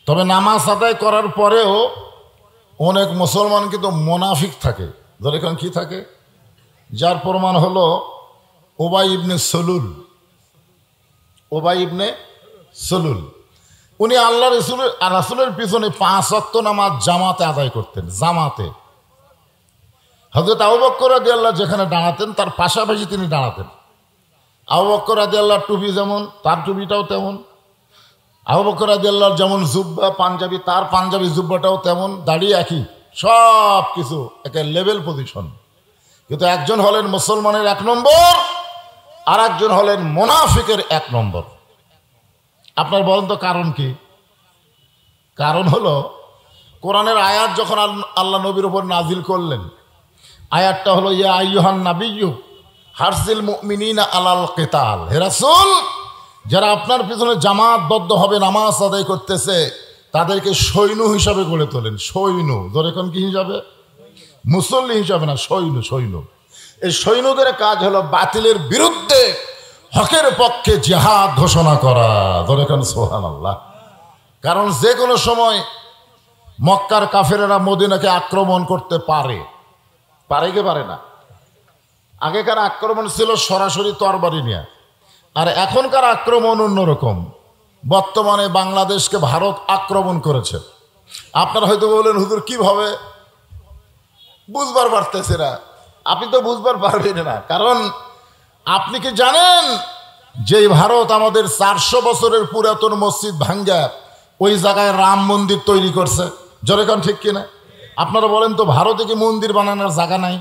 তবে নামাজ আদায় করার পরেও অনেক মুসলমান কিন্তু মুনাফিক থাকে। যেরকম কি থাকে, যার প্রমাণ হলো উবাই ইবনে সলুল। উবাই ইবনে সলুল উনি আল্লাহ রাসূলের পিছনে 5 ওয়াক্ত নামাজ জামাতে আদায় করতেন। জামাতে হযরত আবু বকর রাদিয়াল্লাহু যেখানে দাঁড়াতেন তার পাশাপাশি তিনি দাঁড়াতেন। আবু বকর রাদিয়াল্লাহু টুপি যেমন তার টুপিটাও তেমন, আবু বকর রাদিয়াল্লাহু যেমন জুব্বা পাঞ্জাবি তার পাঞ্জাবি জুব্বাটাও তেমন, দাঁড়িয়ে একই, সব কিছু একটা লেভেল পজিশন। কিন্তু একজন হলেন মুসলমানের 1 নম্বর, আর একজন হলেন মুনাফিকের 1 নম্বর। আপনার বলেন তো কারণ কি? কারণ হলো কোরআনের আয়াত যখন আল্লাহ নবীর উপর নাজিল করলেন, আয়াতটা হলো ইয়া আইয়ুহান নাবিয়্যু হারজিল মুমিনিনা আলাল কিতাল। হে রাসূল, যারা আপনার পিছনে জামাতবদ্ধ হবে নামাজ আদায় করতেছে তাদেরকে সৈন্য হিসাবে গড়ে তোলেন। সৈন্য যখন কি হিসাবে? মুসল্লি হিসাবে না, সৈন্য। সৈন্য এই সৈন্যদের কাজ হলো বাতিলের বিরুদ্ধে হকের পক্ষে জিহাদ ঘোষণা করা। যখন সুবহানাল্লাহ। কারণ যে কোনো সময় মক্কার কাফেরেরা মদিনাকে আক্রমণ করতে পারে। পারে কি পারে না? আগেকার আক্রমণ ছিল সরাসরি তরবারি নিয়ে, আর এখনকার আক্রমণ অন্যরকম। বর্তমানে বাংলাদেশকে ভারত আক্রমণ করেছে। আপনারা হয়তো বললেন হুজুর কিভাবে? বুঝবার পারতেছে না। আপনি তো বুঝবার পারবেন না, কারণ আপনি কি জানেন যে ভারত আমাদের 400 বছরের পুরাতন মসজিদ ভাঙ্গা ওই জায়গায় রাম মন্দির তৈরি করছে? যেরকম ঠিক কিনা? আপনারা বলেন তো ভারতে কি মন্দির বানানোর জায়গা নাই?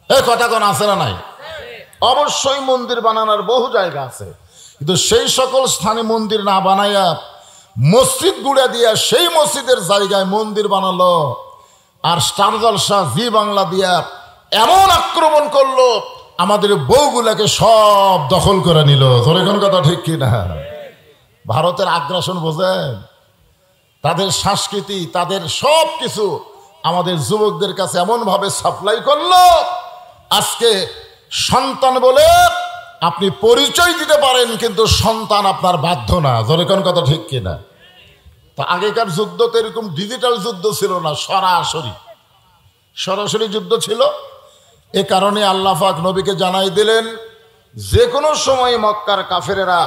এই কথা কোন আছে না নাই? অবশ্যই মন্দির বানানোর বহু জায়গা আছে, কিন্তু সেই সকল স্থানে মন্দির না বানাইয়া মসজিদ গুড়া দিয়া সেই মসজিদের জায়গায় মন্দির বানালো। আর স্টার জলসা জি বাংলা দিয়া এমন আক্রমণ করলো আমাদের বউগুলাকে সব দখল করে নিল। ধরে কোন কথা ঠিক কিনা? ভারতের আগ্রাসন বোঝেন? তাদের সংস্কৃতি, তাদের সব কিছু আমাদের যুবকদের কাছে এমন ভাবে সাপ্লাই করলো, আজকে সন্তান বলে আপনি পরিচয় দিতে পারেন কিন্তু সন্তান আপনার বাধ্য না। ধরে কোন কথা ঠিক কিনা? তা আগেকার যুদ্ধ তো এরকম ডিজিটাল যুদ্ধ ছিল না, সরাসরি যুদ্ধ ছিল। এ কারণে আল্লাহ পাক নবীকে জানাই দিলেন যে কোনো সময় মক্কার কাফেরেরা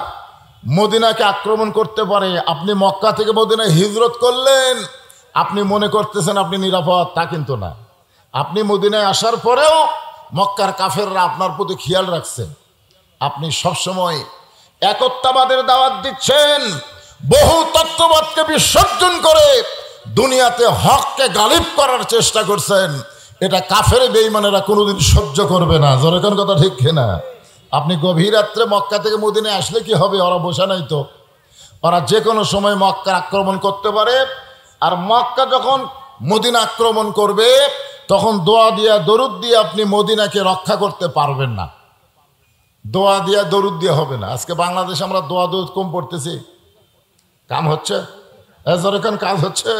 মদিনাকে আক্রমণ করতে পারে। আপনি মক্কা থেকে মদিনায় হিজরত করলেন, আপনি মনে করতেছেন আপনি নিরাপদ, তা কিন্তু না। আপনি মদিনায় আসার পরেও মক্কার কাফেররা আপনার প্রতি খেয়াল রাখছেন। আপনি সবসময় একত্ববাদের দাওয়াত দিচ্ছেন, বহু তত্ত্ববাদকে বিসর্জন করে দুনিয়াতে হককে গালিব করার চেষ্টা করছেন। এটা কাফের বেঈমানেরা কোনোদিন সহ্য করবে না। যেরকম কথা ঠিক কিনা? আপনি গভীর রাত্রে মক্কা থেকে মদিনায় আসলে কি হবে? ওরা বসে নাই তো, ওরা যে কোনো সময় মক্কা আক্রমণ করতে পারে। আর মক্কা যখন মদিনা আক্রমণ করবে তখন দোয়া দিয়া দরুদ দিয়ে আপনি মদিনাকে রক্ষা করতে পারবেন না। দোয়া দিয়া দরুদ দিয়ে হবে না। আজকে বাংলাদেশে আমরা দোয়া দরুদ কম পড়তেছি। কাম হচ্ছে? যেরকম কাজ হচ্ছে,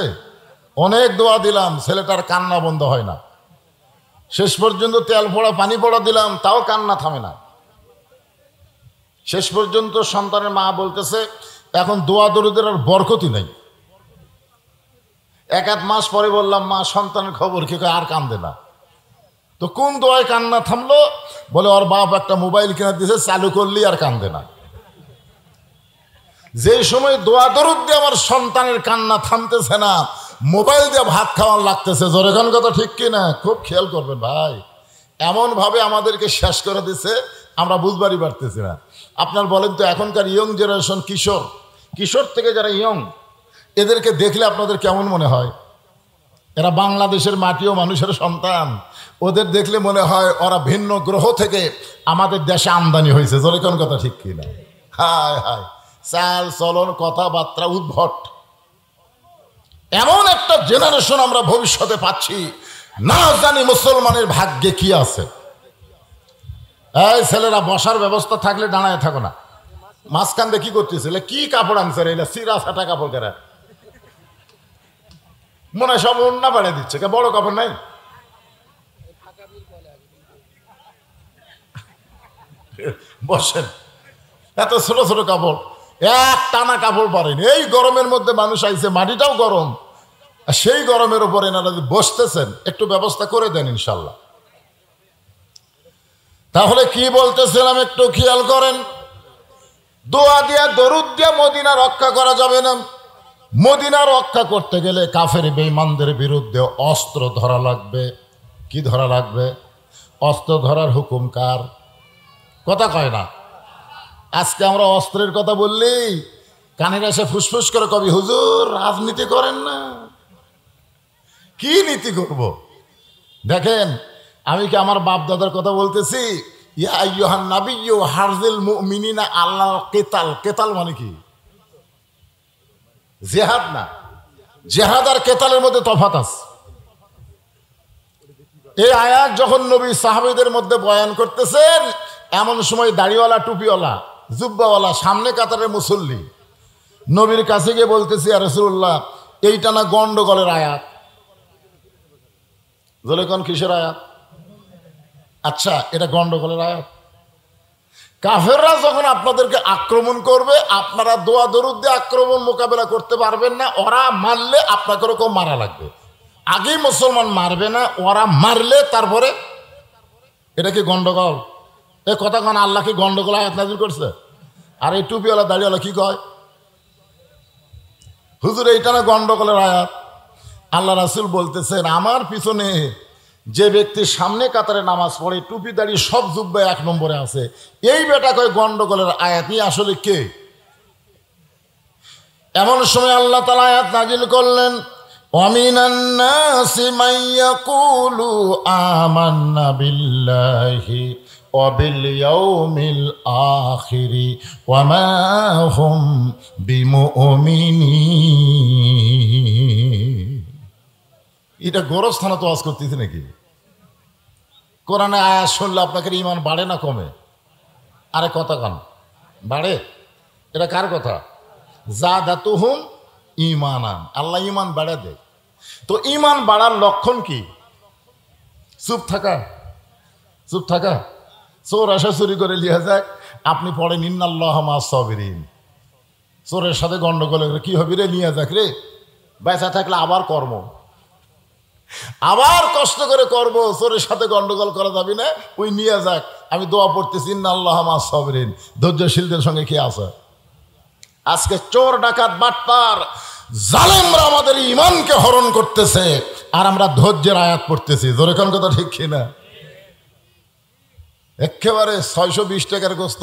অনেক দোয়া দিলাম, ছেলেটার কান্না বন্ধ হয় না। শেষ পর্যন্ত তেল পড়া পানি পড়া দিলাম, তাও কান্না থামে না। শেষ পর্যন্ত সন্তানের মা বলতেছে এখন দোয়া দরুদের আর বরকতই নাই। 1-1 মাস পরে বললাম মা সন্তানের খবর কি? আর কান্দে না। তো কোন দোয়ায় কান্না থামলো? বলে ওর বাপ একটা মোবাইল কিনে দিয়েছে, চালু করলি আর কান্দে না। যে সময় দোয়া দরুদ দিয়ে আমার সন্তানের কান্না থামতেছে না, মোবাইল দিয়ে ভাত খাওয়ার লাগতেছে। যেরকম কথা ঠিক কিনা? খুব খেয়াল করবেন ভাই। এমন ভাবে আমাদেরকে শেষ করে দিছে, আমরা বুঝবারই পারতেছি না। আপনার বলেন তো এখনকার ইয়ং জেনারেশন, কিশোর থেকে যারা ইয়ং, এদেরকে দেখলে আপনাদের কেমন মনে হয়? এরা বাংলাদেশের মাটি ও মানুষের সন্তান। ওদের দেখলে মনে হয় ওরা ভিন্ন গ্রহ থেকে আমাদের দেশে আমদানি হয়েছে। যেরকম কথা ঠিক কিনা? হায় হায়, চাল চলন কথাবার্তা উদ্ভট। এমন একটা জেনারেশন আমরা ভবিষ্যতে পাচ্ছি, না জানি মুসলমানের ভাগ্যে কি আছে। এই ছেলেরা বসার ব্যবস্থা থাকলে দাঁড়ায় থাকো না। মাঝখান দিয়ে কি করতেছিল? কি কাপড় আনছে রে? সিরা ফাটা কাপড় কেরা মনে হয় সব অন্যা বাড়িয়ে দিচ্ছে। বড় কাপড় নাই? বসেন, এত ছোট ছোট কাপড়। এক টানা কাপড় পরেন। এই গরমের মধ্যে মানুষ আইছে, মাটিটাও গরম, আর সেই গরমের উপরে এনারা বসতেছেন, একটু ব্যবস্থা করে দেন ইনশাল্লাহ। তাহলে কি বলতেছিলাম একটু খেয়াল করেন। দোয়া দিয়া দরুদ দিয়া মদিনা রক্ষা করা যাবে না। মদিনা রক্ষা করতে গেলে কাফের বেঈমানদের বিরুদ্ধে অস্ত্র ধরা লাগবে। কি ধরা লাগবে? অস্ত্র ধরার হুকুম কার? কথা কয় না। আজকে আমরা অস্ত্রের কথা বললি কানের এসে ফুসফুস করে কবি, হুজুর রাজনীতি করেন না। কি নীতি করব? দেখেন, আমি কি আমার বাপ দাদার কথা বলতেছি? ইয়া আইয়ুহান নাবিয়্যু হারজিল মুমিনিনা আল্লাহ কিতাল। কিতাল মানে কি? জিহাদ না। জিহাদ আর কেতালের মধ্যে তফাৎ আছে। এই আয়াত যখন নবী সাহাবীদের মধ্যে বয়ান করতেছেন, এমন সময় দাড়িওয়ালা, টুপিওয়ালা, জুব্বাওয়ালা, সামনে কাতারের মুসল্লি নবীর কাছে গিয়ে বলতেছি, ইয়া রাসূলুল্লাহ, এইটা না গন্ডগোলের আয়াত। বলে কোন কিসের আয়াত? আচ্ছা, এটা গন্ডগোলের আয়াত। কাফেররা যখন আপনাদেরকে আক্রমণ করবে, আপনারা দোয়া দরুদ দিয়ে আক্রমণ মোকাবেলা করতে পারবেন না। ওরা মারলে আপনাকে ওরকম মারা লাগবে। আগেই মুসলমান মারবে না, ওরা মারলে তারপরে। এটা কি গন্ডগোল? এ কথা কোন আল্লাহ কি গন্ডগোল আয়াত নাযিল করছে? আর এই টুপিওয়ালা দাড়িওয়ালা কি কয়? হুজুর এইটা না গন্ডগোলের আয়াত। আল্লাহ রাসূল বলতেছেন, আমার পিছনে যে ব্যক্তি সামনে কাতারে নামাজ পড়ে, টুপি দাড়ি সব জুব্বা এক নম্বরে আছে, এই বেটা কয় গন্ডগোলের আয়াত। আসলে কে? এমন সময় আল্লাহ তাআলা আয়াত নাযিল করলেন, ওয়ামিনান নাসি মাইয়াকুলু আমান্না বিল্লাহি ওয়া বিল ইয়াউমিল আখিরি ওয়া মা হুম বিমুমিনিন। এটা গোরস্থানে তো ওয়াজ করতেছি নাকি? কোরআনে আয়াত শুনলে আপনাকে ঈমান বাড়ে না কমে? আরে কথা কান বাড়ে। এটা কার কথা? যাদাতুহুম ঈমানান। আল্লাহ ঈমান বাড়া দেয়। তো ঈমান বাড়ার লক্ষণ কি? চুপ থাকা। চুপ থাকা। চোর আসা চুরি করে লিয়া যায়, আপনি পড়েন ইন্নাল্লাহা মা'আস সাবিরিন। চোরের সাথে গন্ডগোল কি হবে রে, নিয়ে যাক রে। বেঁচে থাকলে আবার কর্ম, আবার কষ্ট করে করব। চোরের সাথে গন্ডগোল করা যাবে না, ওই নিয়ে যাক। আমি দোয়া পড়তেছি ইন্নাল্লাহা মা'আস সাবিরিন। ধৈর্যশীলদের সঙ্গে কি আছে? আজকে চোর, ডাকাত, বাটপার, জালেমরা আমাদের ঈমানকে হরণ করতেছে, আর আমরা ধৈর্যের আয়াত পড়তেছি। জোরে কোন কথা ঠিক কিনা? একেবারে 620 টাকার গোস্ত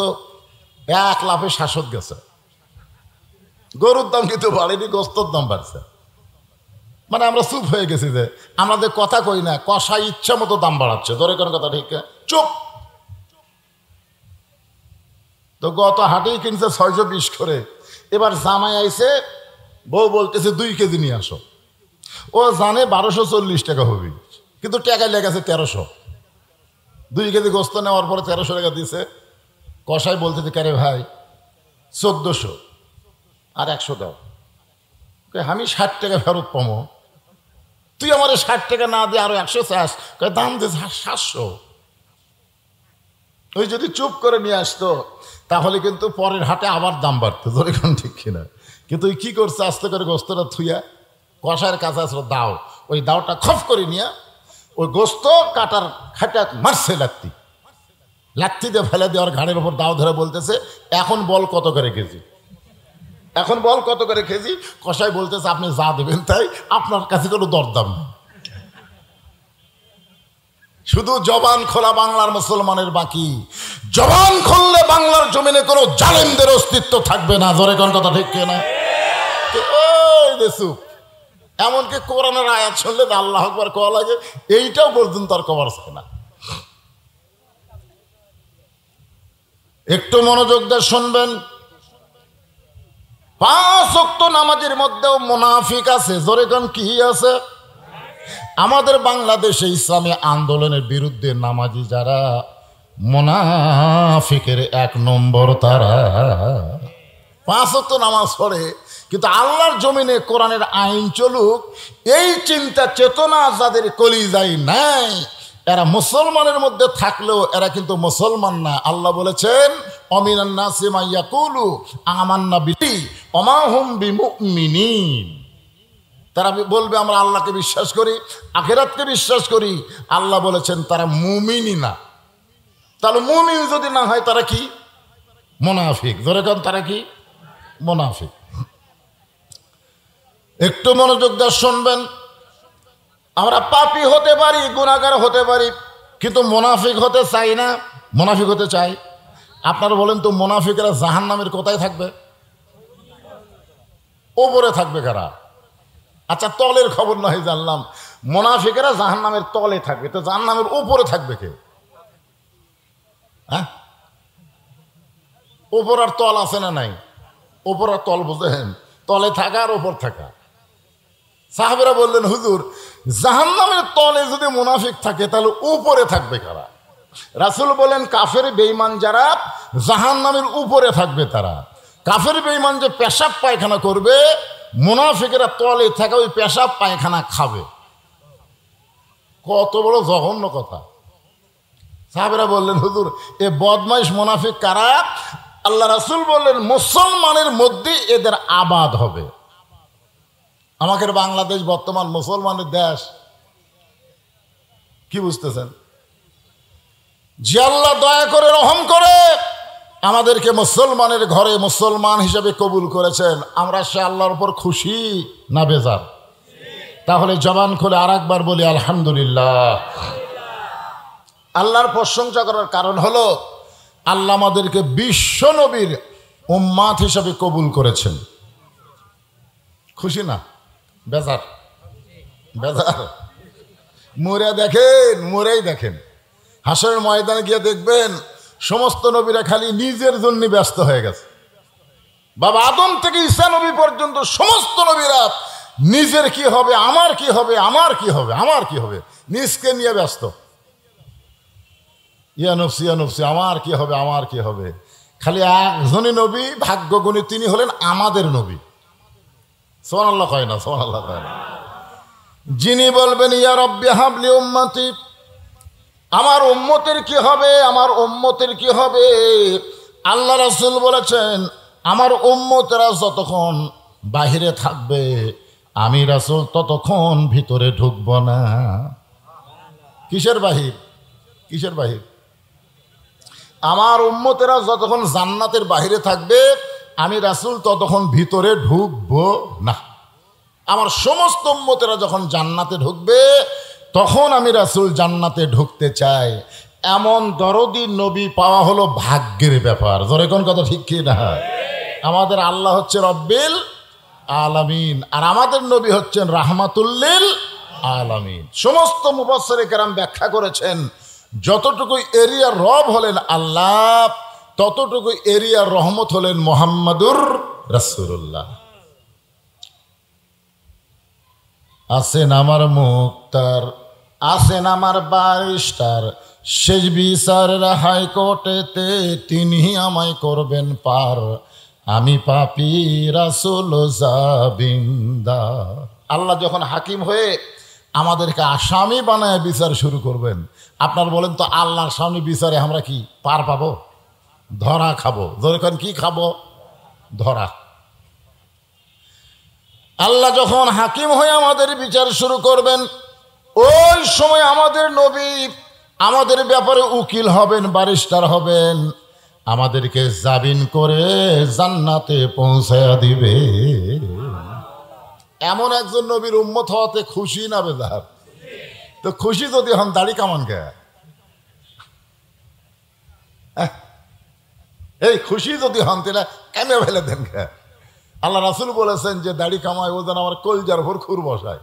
এক লাফে শাসক গেছে। গরুর দাম কিন্তু বাড়েনি, গোস্তর দাম বাড়ছে। মানে আমরা চুপ হয়ে গেছি যে আমাদের কথা কই না, কষাই ইচ্ছা মতো দাম বাড়াচ্ছে। ধরে কোন কথা ঠিক? চুপ। তো গত হাটেই কিনছে 620 করে। এবার জামাই আইছে, বউ বলতেছে 2 কেজি নিয়ে আসো। ও জানে 1240 টাকা হবে, কিন্তু টাকা লেগেছে 1300। 2 কেজি গোস্ত নেওয়ার পরে 1300 টাকা দিছে। কষাই বলতেছে, কে রে ভাই 1400 আর 100 দাও। আমি 60 টাকা ফেরত পাবো, তুই আমার 60 টাকা না দিয়ে আরো 100 চাস? দাম দে 700। ওই যদি চুপ করে নিয়ে আসতো তাহলে কিন্তু পরের হাটে আবার দাম বাড়তো। ধরে কোন ঠিক কিনা? কিন্তু ওই কি করছে, আস্তে করে গোস্তটা থুইয়া কষায়ের কাছে আসলো দাও, ওই দাওটা খপ করে নিয়ে ওই গোস্ত কাটার খাটা মারছে লাত্তি। লাত্তি দিয়ে ফেলে দেওয়ার ঘাড়ের ওপর দাও ধরে বলতেছে, এখন বল কত করে কেজি, এখন বল কত করে কেজি। কষাই বলতেছে, আপনি যা দেবেন তাই, আপনার কাছে কোনো দরদাম নেই। শুধু জবান খোলা বাংলার মুসলমানের বাকি। জবান খুললে বাংলার জমিনে কোনো জালেমদের অস্তিত্ব থাকবে না। ধরে কোন কথা ঠিক কিনা? ওই দেশু এমনকি কোরআনের আয়াত শুনলে আল্লাহ আকবার কোয়া লাগে, এইটাও পর্যন্ত আর কভার হয় না। একটু মনোযোগ দিয়ে শুনবেন। 5 ওয়াক্ত নামাজের মধ্যেও মুনাফিক আছে। জোরে কোন কি আছে? আমাদের বাংলাদেশে ইসলামী আন্দোলনের বিরুদ্ধে নামাজি যারা, মুনাফিকের 1 নম্বর তারা। 5 ওয়াক্ত নামাজ পড়ে, কিন্তু আল্লাহর জমিনে কোরআনের আইন চলুক এই চিন্তা চেতনা যাদের কলিজায় নাই, এরা মুসলমানের মধ্যে থাকলেও এরা কিন্তু মুসলমান না। আল্লাহ বলেছেন, অমিনান নাসি মা ইয়াকুলু আমান্না বিহি ওয়া মা হুম বিমুমিনিন। তারা বলবে আমরা আল্লাহকে বিশ্বাস করি, আখিরাতকে বিশ্বাস করি। আল্লাহ বলেছেন তারা মুমিনই না। তাহলে মুমিন যদি না হয় তারা কি? মুনাফিক। ধরে কারণ তারা কি? মুনাফিক। একটু মনোযোগ দিয়ে শুনবেন। আমরা পাপী হতে পারি, গুনাহগার হতে পারি, কিন্তু মুনাফিক হতে চাই না। মুনাফিক হতে চাই। আপনারা বলেন তো মুনাফিকরা জাহান্নামের কোথায় থাকবে? ওপরে থাকবে কারা? আচ্ছা, তলের খবর নয় জানলাম, মুনাফিকেরা জাহান্নামের তলে থাকবে, তো জাহান্নামের উপরে থাকবে কে? হ্যাঁ, উপর আর তল আছে না নাই? উপর আর তল বুঝেন? তলে থাকা আর উপর থাকা। সাহাবেরা বললেন হুজুর, জাহান্নামের তলে যদি মুনাফিক থাকে তাহলে উপরে থাকবে কারা? রাসূল বলেন কাফের বেঈমান যারা জাহান্নামের উপরে থাকবে তারা। কাফের বেঈমান যে পেশাব পায়খানা করবে, মুনাফিকেরা তলে থাকা ওই পেশাব পায়খানা খাবে। কত বড় জঘন্য কথা! সাহাবেরা বললেন হুজুর, এ বদমাইশ মুনাফিক কারা? আল্লাহ রাসূল বললেন মুসলমানের মধ্যে এদের আবাদ হবে। আমাদের বাংলাদেশ বর্তমান মুসলমানের দেশ, কি বুঝতেছেন? যে আল্লাহ দয়া করে রহম করে আমাদেরকে মুসলমানের ঘরে মুসলমান হিসেবে কবুল করেছেন, আমরা সে আল্লাহর উপর খুশি না বেজার? তাহলে জবান খুলে আর একবার বলি আলহামদুলিল্লাহ। আল্লাহর প্রশংসা করার কারণ হলো আল্লাহ আমাদেরকে বিশ্ব নবীর উম্মাত হিসেবে কবুল করেছেন। খুশি না বেজার? বেজার। মরে দেখেন, মরেই দেখেন, হাসরের ময়দানে গিয়ে দেখবেন সমস্ত নবীরা খালি নিজের জন্য ব্যস্ত হয়ে গেছে। বাবা আদম থেকে ঈসা নবী পর্যন্ত সমস্ত নবীরা নিজের কি হবে, আমার কি হবে, আমার কি হবে, আমার কি হবে, নিজকে নিয়ে ব্যস্ত। ইয়া নফসি, ইয়া নফসি, আমার কি হবে, আমার কি হবে। খালি একজনই নবী ভাগ্যগুণী, তিনি হলেন আমাদের নবী। সুবহানাল্লাহ কয় না? সুবহানাল্লাহ কয় না? যিনি বলবেন ইয়া রব্বি হাবলি উম্মতি, আমার উম্মতের কি হবে, আমার উম্মতের কি হবে। আল্লাহ রাসূল বলেছেন আমার উম্মতেরা যতক্ষণ বাহিরে থাকবে আমি রাসূল ততক্ষণ ভিতরে ঢুকব না। কিসের বাহির? কিসের বাহির? আমার উম্মতেরা যতক্ষণ জান্নাতের বাহিরে থাকবে আমি রাসূল ততক্ষণ ভিতরে ঢুকব না। আমার সমস্ত উম্মতেরা যখন জান্নাতে ঢুকবে তখন আমি রাসূল জান্নাতে ঢুকতে চাই। এমন দরদি নবী পাওয়া হলো ভাগ্যের ব্যাপার। জোরে কোন কথা ঠিক কি না? আমাদের আল্লাহ হচ্ছে রব্বিল আলামিন, আর আমাদের নবী হচ্ছেন রাহমাতুল লিল আলামিন। সমস্ত মুফাসসিরে কেরাম ব্যাখ্যা করেছেন যতটুকু এরিয়ার রব হলেন আল্লাহ, ততটুকু এরিয়ার রহমত হলেন মুহাম্মাদুর রাসূলুল্লাহ। আছেন আমার মুক্তার, আছেন আমার ব্যারিস্টার, শেষ বিচারের হাইকোর্টেতে তিনি আমায় করবেন পার, আমি পাপী রাসূল জাবিন্দার। আল্লাহ যখন হাকিম হয়ে আমাদেরকে আসামি বানায় বিচার শুরু করবেন, আপনার বলেন তো আল্লাহর সামনে বিচারে আমরা কি পার পাবো? ধরা খাবো। যখন কি খাবো? ধরা। আল্লাহ যখন হাকিম হয়ে আমাদের বিচার শুরু করবেন ওই সময় আমাদের নবী আমাদের ব্যাপারে উকিল হবেন, ব্যারিস্টার হবেন, আমাদেরকে জামিন করে জান্নাতে পৌঁছায়া দিবে। এমন একজন নবীর উম্মত হওয়াতে খুশি না বেজার? তো খুশি যদি হন দাড়ি কামান কে? এই খুশি যদি হন তাহলে কেমনে ফেলে দেন কে? আল্লাহ রাসূল বলেছেন যে দাড়ি কামায় ও যেন আমার কলজার ভোর খুর বসায়।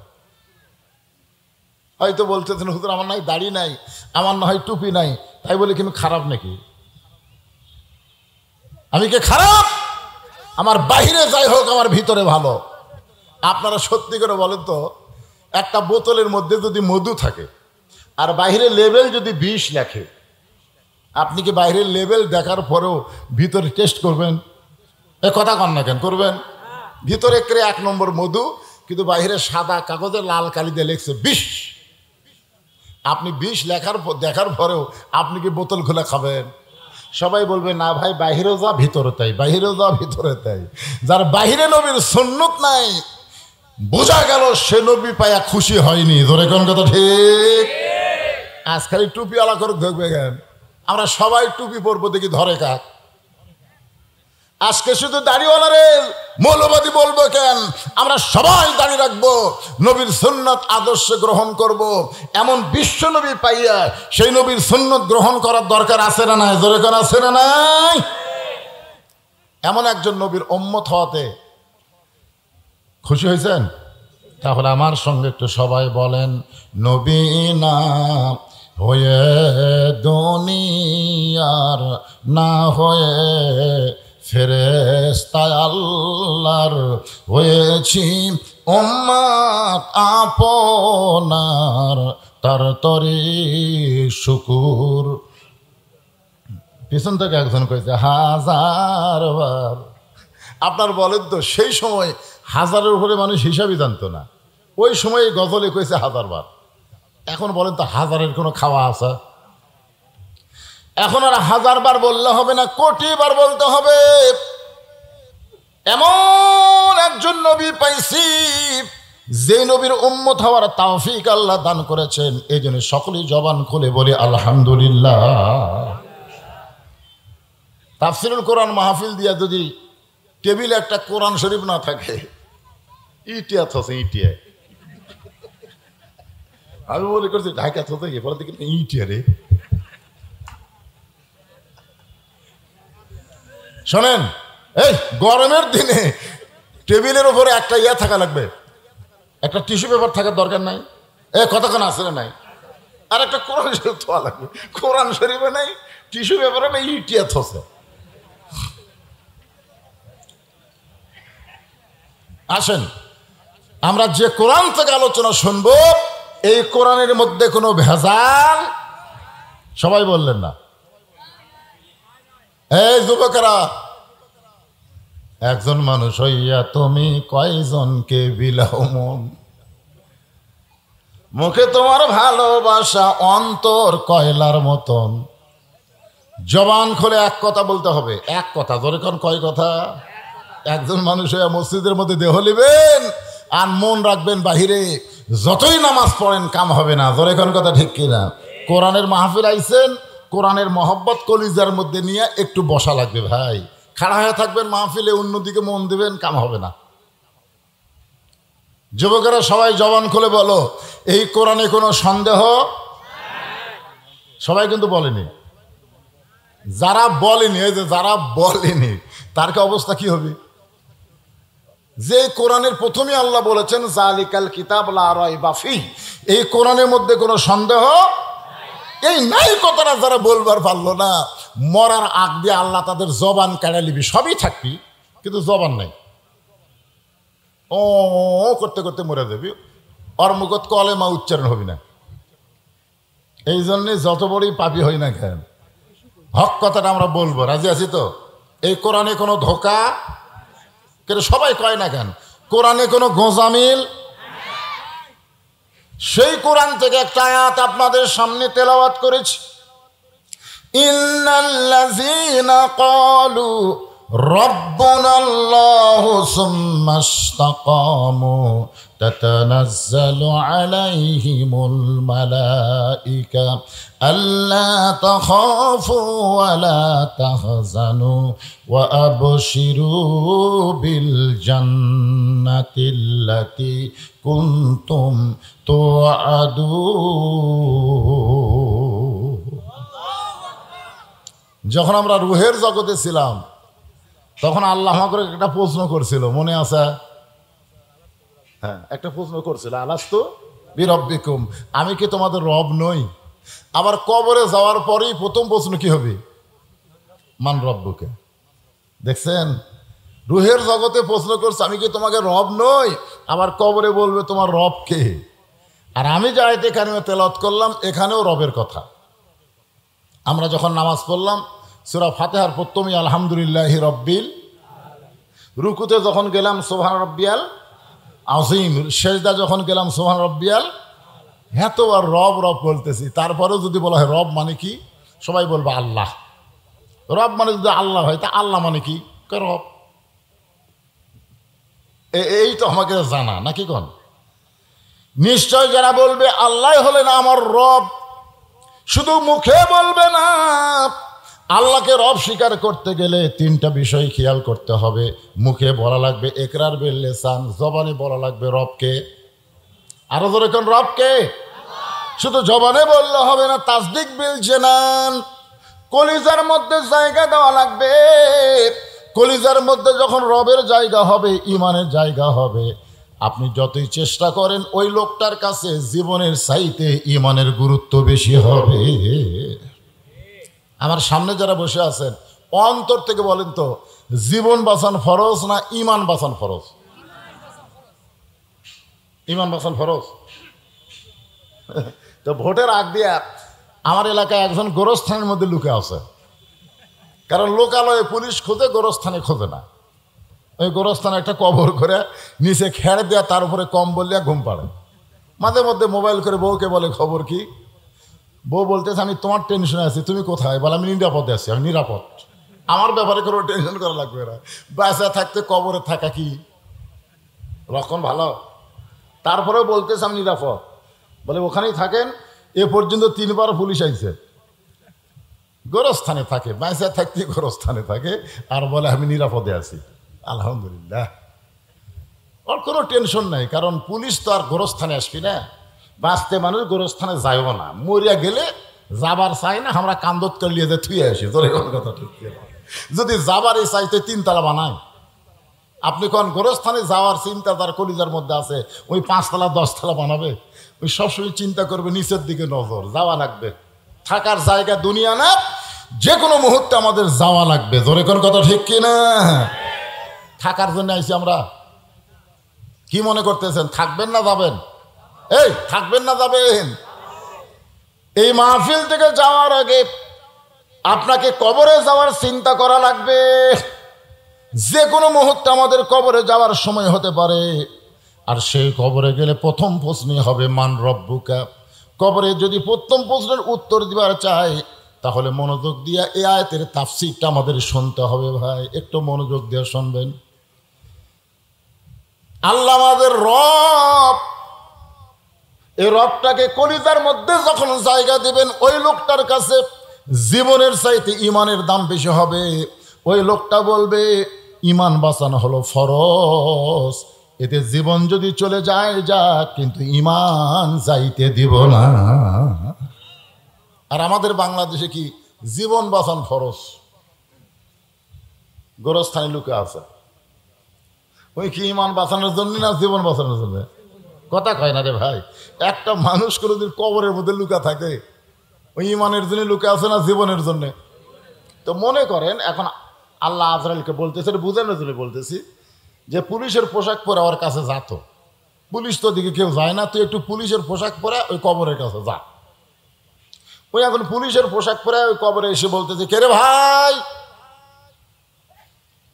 হয়তো বলতেছেন হুজুর আমার নাই দাড়ি নাই, আমার না হয় টুপি নাই, তাই বলে কি আমি খারাপ নাকি? আমি কি খারাপ? আমার বাহিরে যাই হোক আমার ভিতরে ভালো। আপনারা সত্যি করে বলেন তো, একটা বোতলের মধ্যে যদি মধু থাকে আর বাইরে লেবেল যদি 20 লেখে, আপনি কি বাইরের লেবেল দেখার পরেও ভিতরে টেস্ট করবেন? এ কথা কন না কেন? করবেন। ভিতরে করে 1 নম্বর মধু, কিন্তু বাইরে সাদা কাগজে লাল কালি দিয়ে লিখছে 20। আপনি 20 দেখার পরেও আপনি কি বোতল খুলে খাবেন? সবাই বলবে না ভাই বাহিরেও যা ভিতরে তাই, বাহিরেও যা ভিতরে তাই। যার বাহিরে নবীর সুন্নত নাই, বোঝা গেল সে নবী পায়া খুশি হয়নি। ধরে কোন কথা ঠিক? আজ খালি টুপি আলা করে দেখবে কেন? আমরা সবাই টুপি পরবো, দেখি ধরে কাক। আজকে শুধু দাড়িওয়ালারে মৌলবাদী বলবো কেন? আমরা সবাই দাড়ি রাখবো, নবীর সুন্নত আদর্শ গ্রহণ করব। এমন বিশ্ব নবী পাইয়া সেই নবীর সুন্নত গ্রহণ করার দরকার আছে না নাই? জোরে কোন আছে না নাই? এমন একজন নবীর উম্মত হওয়াতে খুশি হয়েছেন? তাহলে আমার সঙ্গে একটু সবাই বলেন, নবী না হয়ে দুনিয়ার, না হয়ে ফেরেশতা আল্লাহর, হয়েছি উম্মত আপনার, তার তরি শুকুর। পিছন থেকে একজন কইছে 1000 বার। আপনার বলেন তো, সেই সময় 1000-এর উপরে মানুষ হিসাবই জানতো না। ওই সময় গজলে কইছে 1000 বার। এখন বলেন তো 1000-এর কোনো খাওয়া আছে? এখন আর 1000 বার বললে হবে না, কোটি বার বলতে হবে। এমন একজন নবী পাইছি যে নবীর উম্মত হওয়ার তৌফিক আল্লাহ দান করেছেন। এই জন্য সকলেই জবান খুলে বলি আলহামদুলিল্লাহ। তাফসিরুল কোরআন মাহফিল দিয়া যদি টেবিলে একটা কোরআন শরীফ না থাকে, ইটিয়া থসে ইটিয়া, আমি মনে করছি ঢাকা থসে গিয়ে বলে দেখি ইটিয়া রে। শোনেন, এই গরমের দিনে টেবিলের উপরে একটা ইয়া থাকা লাগবে, একটা টিস্যু পেপার থাকার দরকার নাই? কতক্ষণ আসে নাই? আর একটা কোরআন শরীফ থোয়া লাগবে। কোরআন শরীফে নাই, টিস্যু পেপারে নাই, ইটিয়া থসে। আসেন, আমরা যে কোরআন থেকে আলোচনা শুনবো, এই কোরআনের মধ্যে কোনো ভেজাল, সবাই বললেন না? এই যুবকেরা, একজন মানুষ হইয়া তুমি কয়জনকে বিলাও মন, মুখে তোমার ভালোবাসা অন্তর কয়লার মতন। জবান খুলে এক কথা বলতে হবে, এক কথা। ধরে কোন কয় কথা? একজন মানুষ হইয়া মসজিদের মধ্যে দেহ লিবেন আর মন রাখবেন বাহিরে, যতই নামাজ পড়েন কাম হবে না। ধরে কোন কথা ঠিক কিনা? কোরআনের মাহফিল আইছেন, কোরআনের মহব্বত কলিজার মধ্যে নিয়ে একটু বসা লাগবে ভাই। খাড়া হয়ে থাকবেন মাহফিলে, অন্যদিকে মন দিবেন, কাম হবে না। যুবকেরা সবাই জবান খুলে বলো, এই কোরআনে কোনো সন্দেহ? সবাই কিন্তু বলেনি। যারা বলেনি, এই যে যারা বলেনি, তার কি অবস্থা কি হবে? যে কোরআনের প্রথমে আল্লাহ বলেছেন জালিকাল কিতাব লা রাইবা ফিহ, এই কোরআনের মধ্যে কোনো সন্দেহ এই নাই কথাটা যারা বলবার পারলো না, মরার আগ দিয়ে আল্লাহ তাদের জবান কেড়ে নিবি। সবই থাকবি কিন্তু জবান নাই, ও করতে করতে মরে যাবি, ওর মুখত কলেমা উচ্চারণ হবি না। এই জন্যে যত বড়ই পাপি হই না কেন, হক কথাটা আমরা বলবো। রাজি আছি তো? এই কোরআনে কোনো ধোকা, কিন্তু সবাই কয় না কেন কোরআনে কোনো গোঁজামিল? সেই কোরআন থেকে একটা আয়াত আপনাদের সামনে তেলাওয়াত করেছি। ইন্নাল্লাযীনা ক্বালু রাব্বুনাল্লাহু সুম্মা ইসতাকামু তাতানাজ্জালু আলাইহিমুল মালাইকা আল্লা তাখাফু ওয়া লা তাহজানু ওয়া আবশিরু বিল জান্নাতিল্লাতী কুনতুম তুআদুন। যখন আমরা রুহের জগতে ছিলাম, তখন আল্লাহ আমাকে একটা প্রশ্ন করছিল, মনে আছে? হ্যাঁ, একটা প্রশ্ন করছিল, আলাস্তু বিরব্বিকুম, আমি কি তোমাদের রব নই? আবার কবরে যাওয়ার পরেই প্রথম প্রশ্ন কি হবে? মান রব্বুকে। দেখছেন, রুহের জগতে প্রশ্ন করছে আমি কি তোমাকে রব নই, আবার কবরে বলবে তোমার রব কে। আর আমি যে আয়াতে কারিমা তেলাওয়াত করলাম, এখানেও রবের কথা। আমরা যখন নামাজ পড়লাম, সূরা ফাতিহার প্রথমেই আলহামদুলিল্লাহি রব্বিল, রুকুতে যখন গেলাম সুবহান রব্বিয়াল আযীম, সেজদা যখন গেলাম সুবহান রব্বিয়াল, হ্যাঁ তো আর রব রব বলতেছি। তারপরেও যদি বলা হয় রব মানে কি, সবাই বলবে আল্লাহ। রব মানে যদি আল্লাহ হয় তা আল্লাহ মানে কি? রব। এই তো আমাকে জানা নাকি কোন? নিশ্চয় যারা বলবে আল্লাহ হলেন আমার রব, শুধু মুখে বলবে না, আল্লাহকে রব স্বীকার করতে গেলে তিনটা বিষয় খেয়াল করতে হবে। মুখে বলা লাগবে ইকরার বিল লিসান, জবানে বলা লাগবে রবকে। আরো ধরে কোন? রবকে। শুধু জবানে বললে হবে না, তাসদিক বিল জানান, কলিজার মধ্যে জায়গা দেওয়া লাগবে। কলিজার মধ্যে যখন রবের জায়গা হবে, ইমানের জায়গা হবে, আপনি যতই চেষ্টা করেন ওই লোকটার কাছে জীবনের চাইতে ইমানের গুরুত্ব বেশি হবে। আমার সামনে যারা বসে আছেন অন্তর থেকে বলেন তো, জীবন বাঁচান ফরজ না ইমান বাঁচান ফরজ? ইমান বাঁচান ফরজ। তো ভোটের আগ দিয়া আমার এলাকায় একজন গোরস্থানের মধ্যে লুকে আছে, কারণ লোকালয়ে পুলিশ খোঁজে, গোরস্থানে খোঁজে না। ওই গোরস্থানে একটা কবর করে নিচে খেড়ে দেয়া, তার উপরে কম্বল দিয়া ঘুম পাড়ে। মাঝে মধ্যে মোবাইল করে বউকে বলে খবর কি? বউ বলতেছে আমি তোমার টেনশনে আছি, তুমি কোথায়? বলে আমি নিরাপদে আছি। আমি নিরাপদ, আমার ব্যাপারে কোনো টেনশন করা লাগবে না। বাসা থাকতে কবরে থাকা কি রকম ভালো? তারপরেও বলতেছে আমি নিরাপদ। বলে ওখানেই থাকেন। এ পর্যন্ত 3 বার পুলিশ আইছে। গোরস্থানে থাকে, বাসা থাকতে গোরস্থানে থাকে, আর বলে আমি নিরাপদে আছি। আলহামদুলিল্লাহ, ওর কোনো টেনশন নাই, কারণ পুলিশ তো আর গোরস্থানে আসবি না। বাঁচতে মানুষ গোরস্থানে যাইও না, মরিয়া গেলে যাবার চাই না, আমরা কান্দত করলিয়ে যে থুয়ে আসি। তোর এখন কথা ঠিক, যদি যাবারই চাইতে 3 তলা বানাই, আপনি কোন গোরস্থানে যাওয়ার চিন্তা তার কলিজার মধ্যে আছে, ওই 5 তলা 10 তলা বানাবে? ওই সবসময় চিন্তা করবে নিচের দিকে নজর, যাওয়া লাগবে। থাকার জায়গা দুনিয়া না, যে কোনো মুহূর্তে আমাদের যাওয়া লাগবে। জোরে কোন কথা ঠিক কিনা? থাকার জন্য আইছি আমরা। কি মনে করতেছেন থাকবেন না যাবেন? এই থাকবেন না যাবেন? এই মাহফিল থেকে যাওয়ার আগে আপনাকে কবরে যাওয়ার চিন্তা করা লাগবে। যে কোনো মুহূর্তে আমাদের কবরে যাওয়ার সময় হতে পারে। আর সেই কবরে গেলে প্রথম প্রশ্নই হবে মান রব্বুকা। কবরে যদি প্রথম প্রশ্নের উত্তর দিবার চাই, তাহলে মনোযোগ দিয়ে এই আয়াতের তাফসীরটা আমাদের শুনতে হবে। ভাই একটু মনোযোগ দিয়ে শুনবেন। আল্লাহ আমাদের রব, এই রবটাকে কলিজার মধ্যে যখন জায়গা দিবেন, ওই লোকটার কাছে জীবনের চাইতে ইমানের দাম বেশি হবে। ওই লোকটা বলবে ইমান বাঁচানো হলো ফরজ, এতে জীবন যদি চলে যায় যাক, কিন্তু ইমান যাইতে দিব না। আর আমাদের বাংলাদেশে কি জীবন বাঁচান ফরজ? গোরস্থানে লুকে আছে। ওই কি ইমান বাঁচানোর জন্য না জীবন বাঁচানোর জন্য? কথা কয় না রে ভাই। একটা মানুষ কোনোদিন কবরের মধ্যে লুকা থাকে, ওই ইমানের জন্য লুকে আছে না জীবনের জন্য? তো মনে করেন এখন আল্লাহ আজরাইলকে বলতেছে, বুঝানোর জন্য বলতেছি, যে পুলিশের পোশাক পরে ওর কাছে যাত। পুলিশ তো দিকে কেউ যায় না, তুই একটু পুলিশের পোশাক পরে ওই কবরের কাছে যা। ওই এখন পুলিশের পোশাক পরে ওই কবরে এসে বলতেছে কে রে ভাই?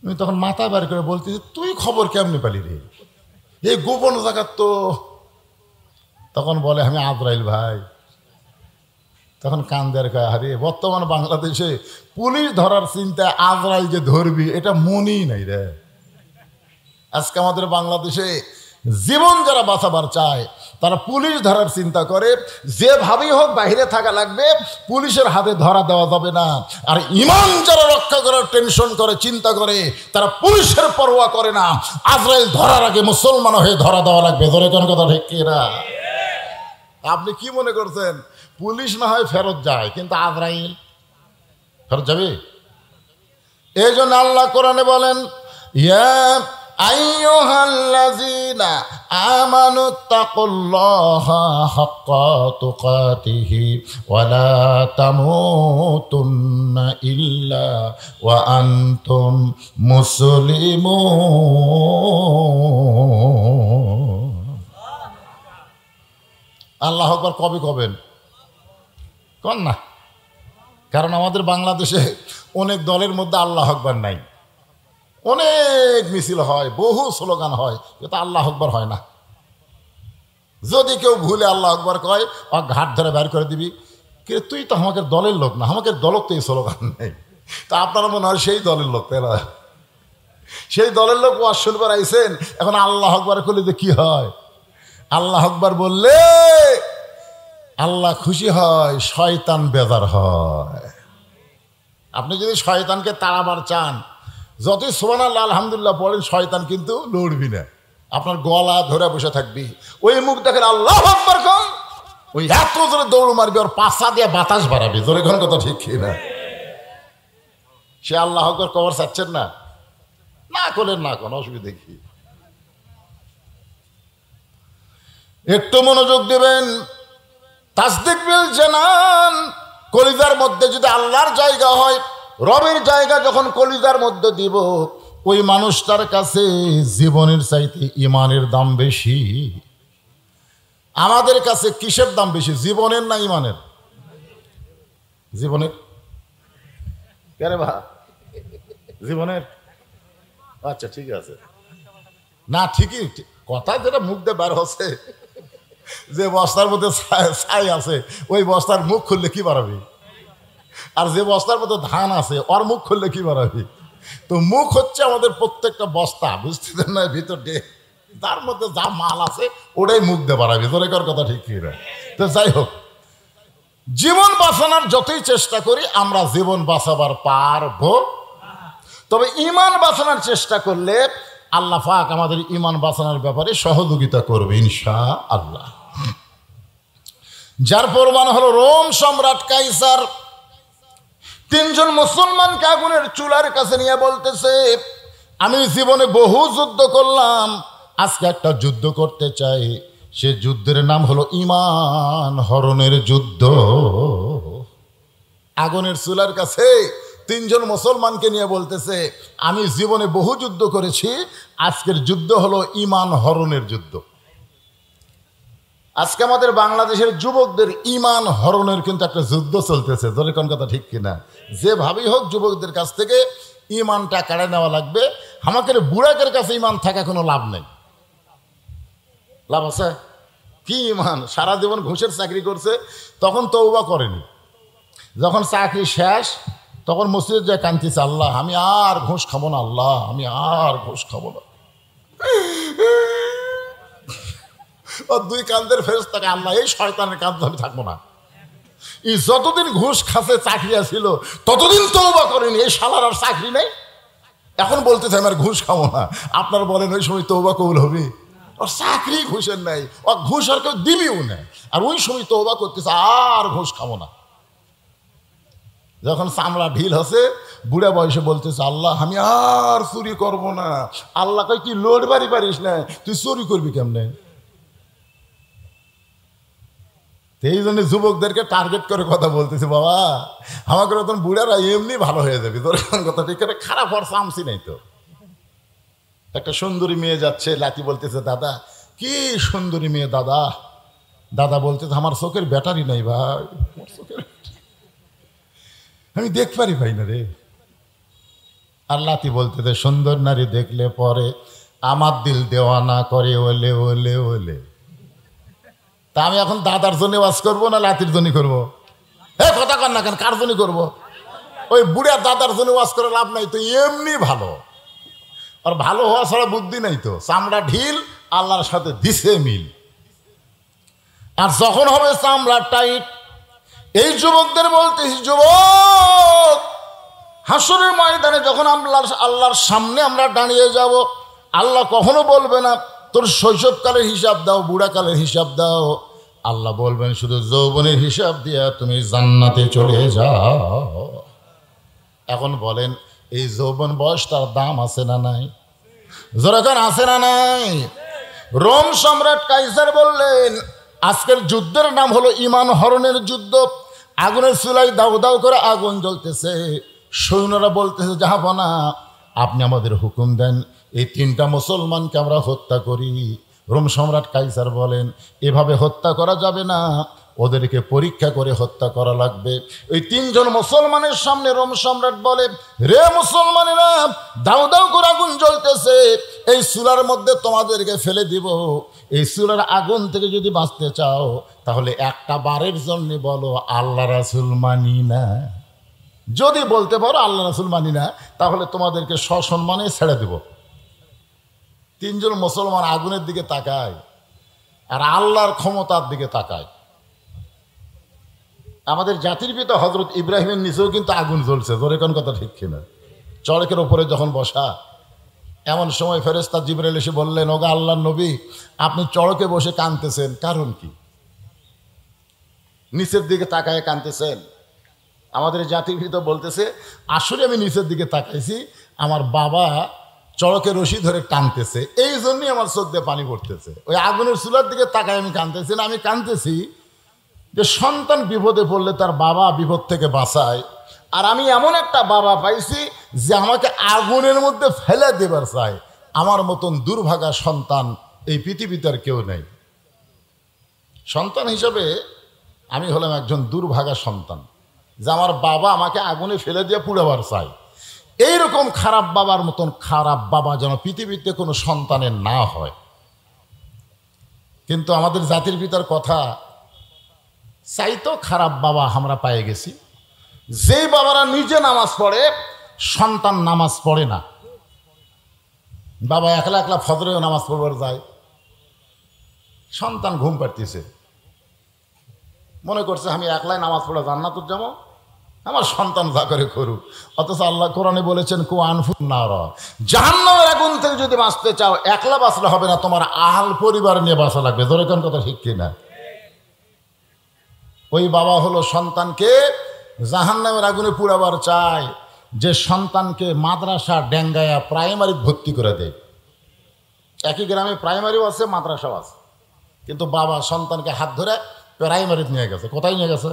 আমি তখন মাথা বের করে বলতেছি তুই খবর কেমনি পালি রে, এই গোপন জায়গার তো। তখন বলে আমি আজরাইল ভাই। তখন কান্দের কয় আরে বর্তমান বাংলাদেশে পুলিশ ধরার চিন্তায় আজরাইল যে ধরবি এটা মনেই নাই রে। আজকে আমাদের বাংলাদেশে জীবন যারা বাঁচাবার চায় তারা পুলিশ ধরার চিন্তা করে, যেভাবেই হোক বাহিরে থাকা লাগবে, পুলিশের হাতে ধরা দেওয়া যাবে না। আর ইমান যারা রক্ষা করার টেনশন করে, চিন্তা করে, তারা পুলিশের পরোয়া করে না। আজরাইল ধরার আগে মুসলমান হয়ে ধরা দেওয়া লাগবে। ধরে কোন কথা ঠিক কিনা? আপনি কি মনে করছেন পুলিশ না হয় ফেরত যায়, কিন্তু আজরাইল ফেরত যাবে? এই জন্য আল্লাহ কোরআনে বলেন ইয়া আইয়ুহাল্লাযীনা আমানুত্তাকুল্লাহা হাক্কা তুকাতিহি ওয়া লা তামুতুন্না ইল্লা ওয়া আনতুম মুসলিমুন। আল্লাহু আকবার কবে কবেন কোন না? কারণ আমাদের বাংলাদেশে অনেক দলের মধ্যে আল্লাহু আকবার নাই। অনেক মিছিল হয়, বহু স্লোগান হয়, কিন্তু আল্লাহ আকবার হয় না। যদি কেউ ভুলে আল্লাহ আকবার কয়, ঘাট ধরে বের করে দিবি, তুই তো আমাকে দলের লোক না, আমাকে দলক তো এই স্লোগান নেই। তা আপনারা মনে হয় সেই দলের লোক, তাই না? সেই দলের লোক ওয়াজ শুনবার আইছেন, এখন আল্লাহ আকবার করলে যে কি হয়? আল্লাহ আকবার বললে আল্লাহ খুশি হয়, শয়তান বেজার হয়। আপনি যদি শয়তানকে তাড়াবার চান, যতই সুবহানাল্লাহ আলহামদুলিল্লাহ পড়েন, শয়তান কিন্তু লড়বি না, আপনার গলা ধরে বসে থাকবি। ওই মুখ দেখেন আল্লাহ আকবার কর, ওই এত জোরে দৌড় মারবি, ওর পাশা দিয়ে বাতাস বাড়াবি। জোরে কোন কথা ঠিক কি না? সে আল্লাহ আকবার কবর চাচ্ছেন না, না করলেন না, কোনো অসুবিধা কি? একটু মনোযোগ দেবেন। তাসদিক বিল জানান, কলিজার মধ্যে যদি আল্লাহর জায়গা হয়, রবের জায়গা যখন কলিজার মধ্যে দিব, ওই মানুষটার কাছে জীবনের চাইতে ইমানের দাম বেশি। আমাদের কাছে কিসের দাম বেশি, জীবনের না ইমানের? জীবনের। কেরে ভা জীবনের? আচ্ছা ঠিক আছে, না ঠিকই কথা, যেটা মুখ দিয়ে বার হচ্ছে, যে বস্তার মধ্যে ছাই আছে, ওই বস্তার মুখ খুললে কি বাড়াবি? আর যে বস্তার মধ্যে ধান আছে, ওর মুখ খুললে কি বাড়াবি? তো মুখ হচ্ছে আমাদের প্রত্যেকটা বস্তা, বুঝতে না? ভিতর দিয়ে তার মধ্যে যা মাল আছে ওটাই মুখ দিয়ে বাড়াবি। তোর একার কথা ঠিক কি না? তো যাই হোক, জীবন বাঁচানোর যতই চেষ্টা করি আমরা জীবন বাঁচাবার পারবো, তবে ইমান বাঁচানোর চেষ্টা করলে আল্লাহ পাক আমাদের ইমান বাঁচানোর ব্যাপারে সহযোগিতা করবে ইনশাআল্লাহ। যার প্রমাণ হলো রোম সম্রাট কাইসার তিনজন মুসলমানকে আগুনের চুলার কাছে নিয়ে বলতেছে, আমি জীবনে বহু যুদ্ধ করলাম, আজকে একটা যুদ্ধ করতে চাই। সে যুদ্ধের নাম হলো ঈমান হরণের যুদ্ধ। আগুনের চুলার কাছে তিনজন মুসলমানকে নিয়ে বলতেছে, আমি জীবনে বহু যুদ্ধ করেছি, আজকের যুদ্ধ হলো ঈমান হরণের যুদ্ধ। আজকে আমাদের বাংলাদেশের যুবকদের ঈমান হরণের কিন্তু একটা যুদ্ধ চলতেছে। ধরে কোন কথা ঠিক কিনা? যেভাবেই হোক যুবকদের কাছ থেকে ঈমানটা কেড়ে নেওয়া লাগবে। আমাদের বুড়াকের কাছে ঈমান থাকা কোনো লাভ নেই। লাভ আছে কি? ঈমান সারা জীবন ঘুষের চাকরি করছে, তখন তওবা করেনি, যখন চাকরি শেষ তখন মসজিদে যায় কাঁদতেছে, আল্লাহ আমি আর ঘুষ খাবো না, আল্লাহ আমি আর ঘুষ খাবো না। ওর দুই কান্দের ফেরেশতাকে, আল্লাহ এই শয়তানের কাঁদতে আমি থাকবো না। এই যতদিন ঘুষ খাসে চাকরি ছিল ততদিন তওবা করেনি, এই শালার আর চাকরি নেই, এখন বলতেছে আমি আর ঘুষ খাবো না। আপনার বলেন ওই সময় তওবা কবুল হবে? ওর চাকরি ঘুষের নাই, ও ঘুষ আর কেউ দিবিও না, আর ওই সময় তওবা করতেছে আর ঘুষ খাবো না। যখন চামড়া ঢিল হচ্ছে, বুড়া বয়সে বলতেছে, আল্লাহ আমি আর চুরি করব না। আল্লাহ কই তুই লোড বাড়ি পারিস না, তুই চুরি করবি কেমনে? এই জন্য যুবকদেরকে টার্গেট করে কথা বলতেছে, বাবা আমাকে তখন বুড়ারা এমনি ভালো হয়ে যাবে। তোর কথা ঠিক করে, খারাপ হওয়ার চান্সই নাই তো। একটা সুন্দরী মেয়ে যাচ্ছে, লাতি বলতেছে, দাদা কি সুন্দরী মেয়ে দাদা। দাদা বলতেছে, আমার চোখের ব্যাটারি নাই ভাই, আমি দেখতে পারি ভাই না রে। আর লাতি বলতেছে, সুন্দর নারী দেখলে পরে আমার দিল দেওয়ানা করে ওলে ওলে ওলে। তা আমি এখন দাদার জন্য ওয়াজ করবো না লাতির জন্য করবো? হ্যাঁ কথা কর না কেন, কার জন্য করবো? ওই বুড়া দাদার জন্য ওয়াজ করে লাভ নাই তো, এমনি ভালো। আর ভালো হওয়া ছাড়া বুদ্ধি নাই তো। চামড়া ঢিল, আল্লাহর সাথে দিছে মিল। আর যখন হবে চামড়া টাইট, এই যুবকদের বলতেছি, যুবক হাসরের ময়দানে যখন আল্লাহর সামনে আমরা দাঁড়িয়ে যাব, আল্লাহ কখনো বলবে না তোর শৈশবকালের হিসাব দাও, বুড়াকালের হিসাব দাও। আল্লাহ বলবেন শুধু যৌবনের হিসাব দিয়া তুমি জান্নাতে চলে যাও। এখন বলেন এই যৌবন বয়স তার দাম আছে না নাই? যেরকম আছে না নাই? রোম সম্রাট কাইসার বললেন, আজকের যুদ্ধের নাম হলো ঈমান হরণের যুদ্ধ। আগুনের চুলায় দাউ দাউ করে আগুন জ্বলতেছে, সৈন্যরা বলতেছে, জাহাপনা আপনি আমাদের হুকুম দেন, এই তিনটা মুসলমানকে আমরা হত্যা করি। রোম সম্রাট কাইসার বলেন, এভাবে হত্যা করা যাবে না, ওদেরকে পরীক্ষা করে হত্যা করা লাগবে। ওই তিনজন মুসলমানের সামনে রোম সম্রাট বলে, রে মুসলমানেরা, দাউ দাউ করে আগুন জ্বলতেছে, এই চুলার মধ্যে তোমাদেরকে ফেলে দিব। এই চুলার আগুন থেকে যদি বাঁচতে চাও তাহলে একটা বারের জন্য বলো আল্লাহ রাসূল মানি না। যদি বলতে পারো আল্লাহ রাসূল মানি না, তাহলে তোমাদেরকে সসম্মানে ছেড়ে দেব। তিনজন মুসলমান আগুনের দিকে তাকায় আর আল্লাহর ক্ষমতার দিকে তাকায়। আমাদের জাতির পিতা হযরত ইব্রাহিমের নিচেও কিন্তু আগুন জ্বলছে, জোরে কোন কথা ঠিক কিনা? চড়কের ওপরে যখন বসা, এমন সময় ফেরেশতা জিবরাইল এসে বললেন, ওগো আল্লাহর নবী, আপনি চড়কে বসে কাঁদতেছেন, কারণ কি? নিচের দিকে তাকায় কাঁদতেছেন। আমাদের জাতির পিতা বলতেছে, আসলে আমি নিচের দিকে তাকাইছি, আমার বাবা চড়কে রশি ধরে টানতেছে, এই জন্যই আমার চোখ দিয়ে পানি পড়তেছে। ওই আগুনের চুলার দিকে তাকায় আমি কাঁদতেছি না, আমি কাঁদতেছি যে সন্তান বিপদে পড়লে তার বাবা বিপদ থেকে বাঁচায়, আর আমি এমন একটা বাবা পাইছি যে আমাকে আগুনের মধ্যে ফেলে দেবার চায়। আমার মতন দুর্ভাগা সন্তান এই পৃথিবীতে আর কেউ নেই। সন্তান হিসাবে আমি হলাম একজন দুর্ভাগা সন্তান, যে আমার বাবা আমাকে আগুনে ফেলে দিয়ে পুড়াবার চায়। এইরকম খারাপ বাবার মতন খারাপ বাবা যেন পৃথিবীতে কোনো সন্তানের না হয়। কিন্তু আমাদের জাতির পিতার কথা চাইতো খারাপ বাবা আমরা পেয়ে গেছি। যেই বাবারা নিজে নামাজ পড়ে, সন্তান নামাজ পড়ে না। বাবা একলা একলা ফজরেও নামাজ পড়বার যায়, সন্তান ঘুম পাড়তেছে, মনে করছে আমি একলাই নামাজ পড়ে জান্নাতুর যাবো, আমার সন্তান যা করে করুক। অথচ আল্লাহ কোরআনে বলেছেন, কু আনফুস নার, জাহান্নামের আগুন থেকে যদি বাঁচতে চাও একলা বাঁচলে হবে না, তোমার আহাল পরিবার নিয়ে বাঁচা লাগবে। ধরে কোন কথা ঠিক কিনা? ওই বাবা হলো সন্তানকে জাহান্নামের আগুনে পুড়াবার চায়, যে সন্তানকে মাদ্রাসা ডেঙ্গায়া প্রাইমারি ভর্তি করে দেয়। একই গ্রামে প্রাইমারিও আছে, মাদ্রাসাও আছে, কিন্তু বাবা সন্তানকে হাত ধরে প্রাইমারিতে নিয়ে গেছে। কোথায় নিয়ে গেছে?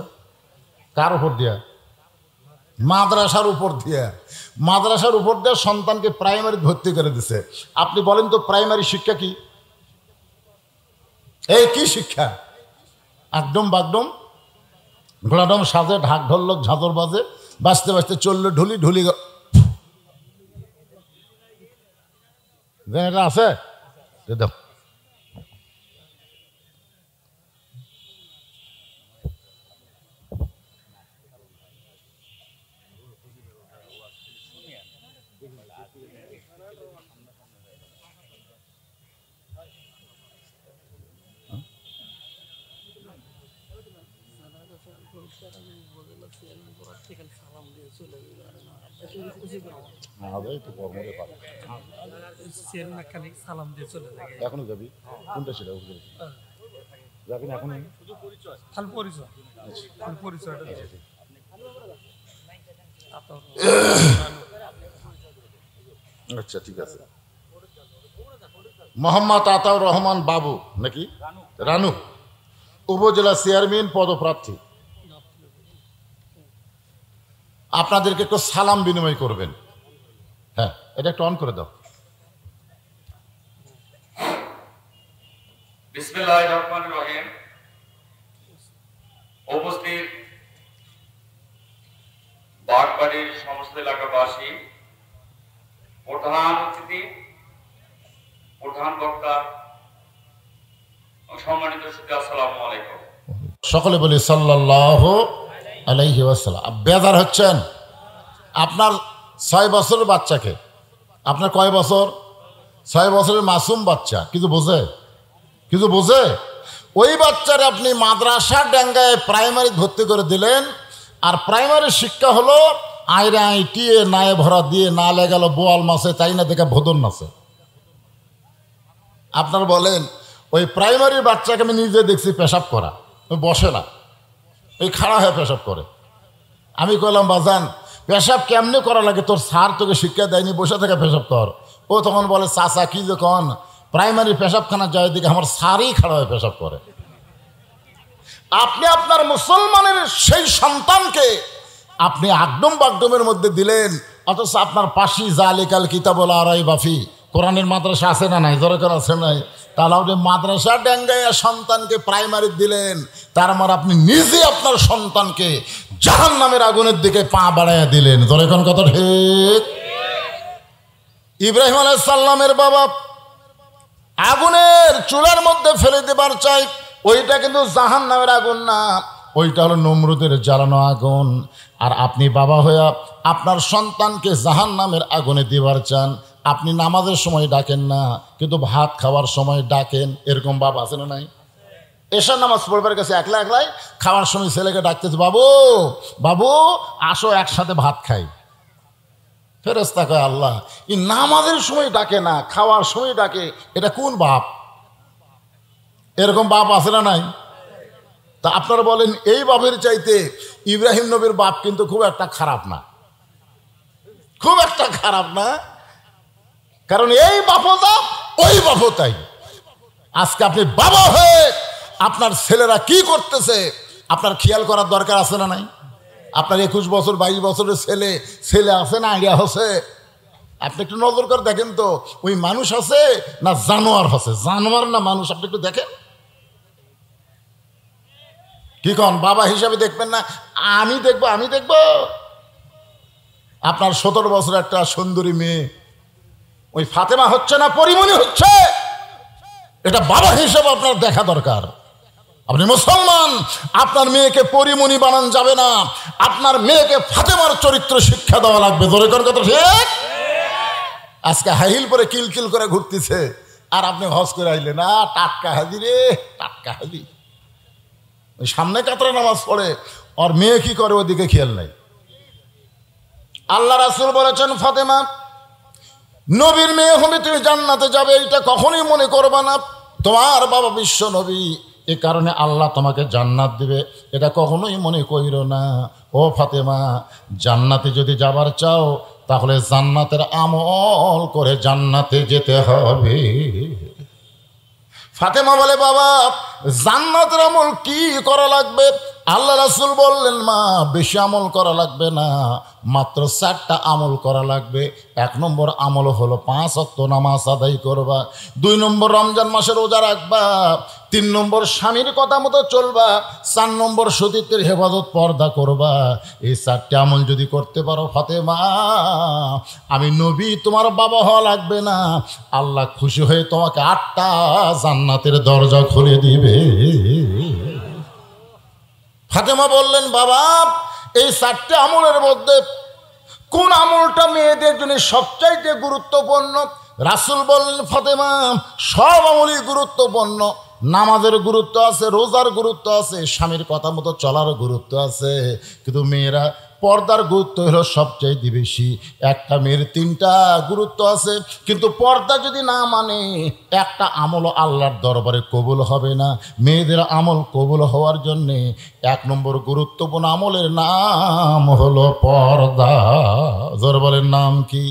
কার উপর দিয়া? মাদ্রাসার উপর দিয়ে। মাদ্রাসার উপর দিয়ে সন্তানকে প্রাইমারি ভর্তি করে দিছে। আপনি বলেন তো প্রাইমারি শিক্ষা কি? এই কি শিক্ষা? একদম বাগডম ঘোড়াডম সাজে, ঢাক ঢোলক ঝাঁঝর বাজে, বাঁচতে বাঁচতে চললো ঢুলি ঢুলি। এটা আছে? দেখো এখনো যাবি? কোনটা সেটা যাবি না এখন? আচ্ছা ঠিক আছে। মোহাম্মদ আতাউর রহমান বাবু নাকি রানু, উপজেলা চেয়ারম্যান পদপ্রার্থী। আপনাদেরকে একটু সালাম বিনিময় করবেন। হ্যাঁ, এটা একটু অন করে দাও। বিসমিল্লাহির রহমানির রহিম। উপস্থিত বাগবাড়ির সমস্ত এলাকাবাসী, প্রধান অতিথি, প্রধান বক্তা, সম্মানিত সুধী, আসসালামু আলাইকুম। সকলে বলি সাল্লাল্লাহু আলাইহি ওয়াসাল্লাম। বেজার হচ্ছেন? আপনার 6 বছরের বাচ্চাকে, আপনার কয় বছর? 6 বছরের মাসুম বাচ্চা, কিছু বোঝে? কিছু বোঝে? ওই বাচ্চারে আপনি মাদ্রাসা ডেঙ্গায় প্রাইমারি ভর্তি করে দিলেন, আর প্রাইমারি শিক্ষা হলো আইরে আইটিয়ে নায়ে ভরা দিয়ে না লেগেল বোয়াল মাছে তাই না দেখে ভোদন নাচে। আপনারা বলেন ওই প্রাইমারি বাচ্চাকে আমি নিজে দেখছি পেশাব করা, ওই বসে না, ওই খাড়া হয়ে পেশাব করে। আমি কইলাম, বাজান পেশাব কেমনে করা লাগে, তোর স্যার তোকে শিক্ষা দেয়নি, বসে থেকে পেশাব কর। ও তখন বলে, চাচা কি যে কন, প্রাইমারি পেশাবখানা যায় দিকে আমার স্যারই খাড়া হয়ে পেশাব করে। আপনি আপনার মুসলমানের সেই সন্তানকে আপনি আকদম বাগদমের মধ্যে দিলেন, অথচ আপনার পাশি জালিকাল কিতাবুল আরাই বাফি, কোরআনের মাদ্রাসা আছে না নাই? জোরে করে আছে নাই? তাহলে আপনি মাদ্রাসা ডেঙ্গাইয়া সন্তানকে প্রাইমারি দিলেন, তার মানে আপনি নিজে আপনার সন্তানকে জাহান্নামের আগুনের দিকে পা বাড়াইয়া দিলেন। জোরে কোন কথা ঠিক? ইব্রাহিম আলাইহিস সালামের বাবা আগুনের চুলার মধ্যে ফেলে দেবার চাই, ওইটা কিন্তু জাহান্নামের আগুন না, ওইটা হলো নমরুদের জ্বালানো আগুন। আর আপনি বাবা হইয়া আপনার সন্তানকে জাহান্নামের আগুনে দিবার চান, আপনি নামাজের সময় ডাকেন না কিন্তু ভাত খাওয়ার সময় ডাকেন, এরকম বাপ আছে না নাই? এশার নামাজ পড়বার কাছে একলা একলাই খাওয়ার সময় ছেলেকে ডাকতেছে, বাবু বাবু আসো একসাথে ভাত খাই। ফেরেশতা কয় আল্লাহ, এই নামাজের সময় ডাকে না খাওয়ার সময় ডাকে, এটা কোন বাপ? এরকম বাপ আছে না নাই? তা আপনারা বলেন এই বাপের চাইতে ইব্রাহিম নবীর বাপ কিন্তু খুব একটা খারাপ না, খুব একটা খারাপ না, কারণ এই বাপও যা ওই বাপও তাই। আজকে আপনি বাবা হয়ে আপনার ছেলেরা কি করতেছে আপনার খেয়াল করার দরকার আছে না নাই? আপনার 21 বছর 22 বছরের ছেলে ছেলে আছে না আইডিয়া হচ্ছে, আপনি একটু নজর করে দেখেন তো ওই মানুষ আছে না জানোয়ার হচ্ছে, জানোয়ার না মানুষ, আপনি একটু দেখেন। কি কন বাবা হিসাবে দেখবেন না? আমি দেখবো আপনার 17 বছর একটা সুন্দরী মেয়ে ওই ফাতেমা হচ্ছে না পরিমণি হচ্ছে, এটা বাবা হিসাবে আপনার দেখা দরকার। আপনি মুসলমান, আপনার মেয়েকে পরিমণি বানান যাবে না, আপনার মেয়েকে ফাতেমার চরিত্র শিক্ষা দেওয়া লাগবে। জোরে কোন কথা ঠিক? আজকে হাইল পরে কিলকিল করে ঘুরতেছে আর আপনি হজ করে আইলে না, টাটকা হাজি রে টাটকা হাজি। ওই সামনে কাতরা নামাজ পড়ে আর মেয়ে কি করে ওদিকে খেয়াল নাই। আল্লাহ রাসূল বলেছেন, ফাতেমা নবীর মেয়ে হবে, তুমি জান্নাতে যাবে, এটা কখনোই মনে করবা না। তোমার বাবা বিশ্ব নবী, এ কারণে আল্লাহ তোমাকে জান্নাত দিবে, এটা কখনোই মনে কইরো না। ও ফাতেমা, জান্নাতে যদি যাবার চাও তাহলে জান্নাতের আমল করে জান্নাতে যেতে হবে। ফাতেমা বলে, বাবা জান্নাতের আমল কি করা লাগবে? আল্লাহ রাসূল বললেন, মা বেশি আমল করা লাগবে না, মাত্র 4টা আমল করা লাগবে। 1 নম্বর আমল হলো 5 ওয়াক্ত নামাজ আদায় করবা, 2 নম্বর রমজান মাসে রোজা রাখবা, 3 নম্বর স্বামীর কথা মতো চলবা, 4 নম্বর সতীত্বের হেফাজত পর্দা করবা। এই 4টা আমল যদি করতে পারো ফাতেমা, আমি নবী তোমার বাবা হওয়া লাগবে না, আল্লাহ খুশি হয়ে তোমাকে 8টা জান্নাতের দরজা খুলে দিবে। ফাতেমা বললেন, বাবা এই 4টে আমলের মধ্যে কোন আমলটা মেয়েদের জন্য সবচাইতে গুরুত্বপূর্ণ? রাসূল বললেন, ফাতেমা সব আমলই গুরুত্বপূর্ণ, নামাজের গুরুত্ব আছে, রোজার গুরুত্ব আছে, স্বামীর কথা মতো চলার গুরুত্ব আছে, কিন্তু মেয়েরা পর্দার গুরুত্ব হলো সবচাইতে বেশি। একটা মেয়ের 3টা গুরুত্ব আছে, কিন্তু পর্দা যদি না মানে একটা আমল আল্লাহর দরবারে কবুল হবে না। মেয়েদের আমল কবুল হওয়ার জন্যে 1 নম্বর গুরুত্বপূর্ণ আমলের নাম হলো পর্দা। জোর বলেন নাম কি?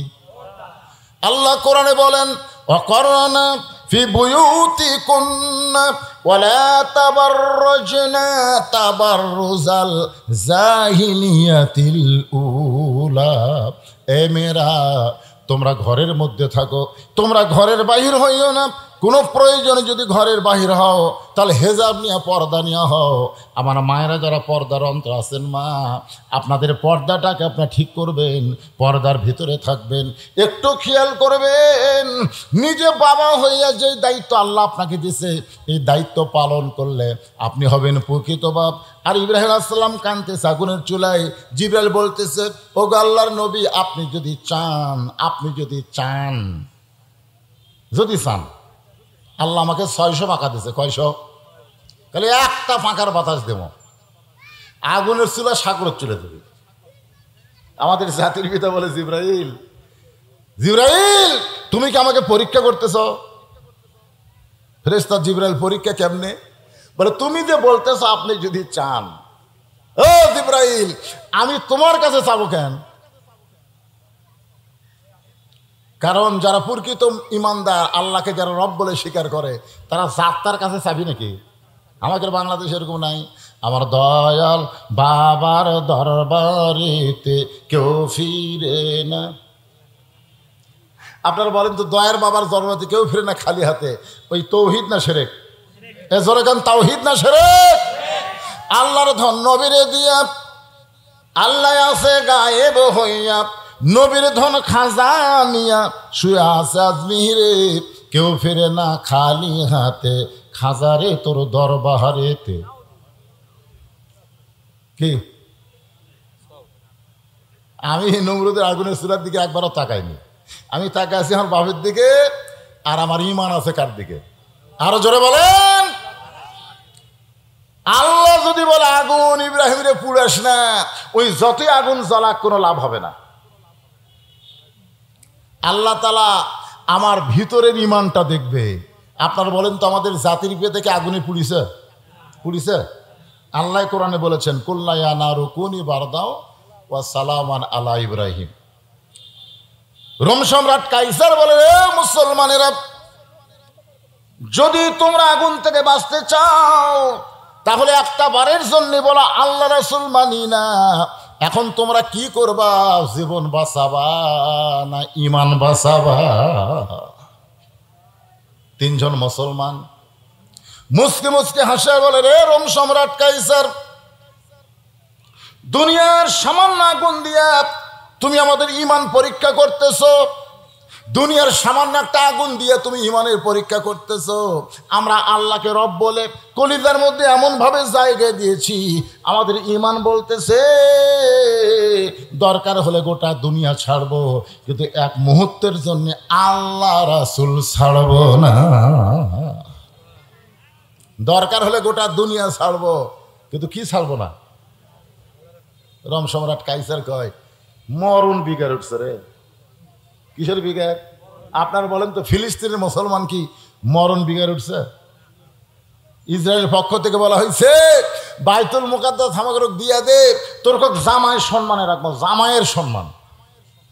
আল্লাহ কোরআনে বলেন, ওয়াকরনা ফি বুয়ুতিকুন্না ওয়ালা তাবাররাজনা তাবাররুজাল জাহিলিয়াতিল উলা। এ মেয়েরা তোমরা ঘরের মধ্যে থাকো, তোমরা ঘরের বাহির হইও না। কোনো প্রয়োজনে যদি ঘরের বাহির হও তাহলে হেজাব নিয়ে পর্দা নিয়ে হও। আমার মায়েরা যারা পর্দার অন্তর আছেন, মা আপনাদের পর্দাটাকে আপনার ঠিক করবেন, পর্দার ভিতরে থাকবেন, একটু খেয়াল করবেন। নিজে বাবা হইয়া যে দায়িত্ব আল্লাহ আপনাকে দিয়েছে, এই দায়িত্ব পালন করলে আপনি হবেন প্রকৃত বাপ। আর ইব্রাহিম আলাইহিস সালাম কাঁদতেছে আগুনের চুলায়, জিবরাইল বলতেছে, ও গো আল্লাহর নবী, আপনি যদি চান আল্লাহ আমাকে 600 পাকা দিছে। কয়শো? তাহলে একটা ফাঁকার বাতাস দেব, আগুনের চুলা সাগরের চুলে দেবে। আমাদের জাতির পিতা বলে, জিবরাইল তুমি কি আমাকে পরীক্ষা করতেছ? ফেরেশতা জিবরাইল, পরীক্ষা কেমনে? বলে, তুমি যে বলতেছ আপনি যদি চান। ও জিবরাইল, আমি তোমার কাছে চাবো কেন? কারণ যারা প্রকৃত ইমানদার, আল্লাহকে যারা রব বলে স্বীকার করে, তারা জাত্তার কাছে চাবি নাকি? আমাদের বাংলাদেশে এরকম নাই। আমার দয়াল বাবার দরবারেতে কেউ ফিরে না। আপনারা বলেন তো, দয়ার বাবার দরবারে কেউ ফিরে না খালি হাতে, ওই তৌহিদ না শিরক? এ জোরে গান, তাওহীদ না শিরক? আল্লাহর ধন নবীরে দিয়া, আল্লাহ আছে গায়েব হইয়া, নবীর ধন খাজা নিয়া শুয়ে আছে আজমিরে, কেউ ফিরে না খালি হাতে, খাজারে তোর দরবারেতে। কি আমি নমরুদের আগুনের চুলার দিকে একবারও তাকাইনি। আমি তাকাই আছি আমার বাপের দিকে, আর আমার ইমান আছে কার দিকে? আরো জোরে বলেন। আল্লাহ যদি বলে আগুন ইব্রাহিমরে পুড়াস না, ওই যতই আগুন জ্বালাক কোনো লাভ হবে না। আল্লাহ তাআলা আমার ভিতরের ইমানটা দেখবে। আপনারা বলেন তো, আমাদের জাতির পিতা থেকে আগুনে পুড়িছে? আল্লাহ কোরআনে বলেছেন, কুল্লা ইয়া নারু কুনি বারদাও ওয়া সালামান আলা ইব্রাহিম। রোম সম্রাট কাইসার বলে, রে মুসলমানেরা, যদি তোমরা আগুন থেকে বাঁচতে চাও তাহলে একটা বারের জন্য বলা আল্লাহ রাসূল মানি না। এখন তোমরা কি করবা? জীবন বাঁচাবা না ইমান বাঁচাবা? তিনজন মুসলমান মুসকে মুসকে হাসে বলে, রে রোম সম্রাট কাইসার, দুনিয়ার সামান্য আগুন দিয়া তুমি আমাদের ইমান পরীক্ষা করতেছো। দুনিয়ার সামান্য একটা আগুন দিয়ে তুমি ইমানের পরীক্ষা করতেছো। আমরা আল্লাহকে রব বলে কলিজার মধ্যে এমন ভাবে জায়গা দিয়েছি, আমাদের ইমান বলতেছে দরকার হলে গোটা দুনিয়া ছাড়বো, কিন্তু এক মুহূর্তের জন্য আল্লাহ রাসূল ছাড়বো না। দরকার হলে গোটা দুনিয়া ছাড়বো, কিন্তু কি ছাড়বো না? রোম সম্রাট কাইসার কয়, মরণ বিগার উঠছে রে। কিসের বিগার? আপনার বলেন তো, ফিলিস্তিনের মুসলমান কি মরণ বিগার উঠছে? ইসরায়েলের পক্ষ থেকে বলা হয়েছে, বাইতুল মুকাদ্দাস আমাকে দিয়া দে, তোর কক জামাইয়ের সম্মানে রাখবো, জামাইয়ের সম্মান,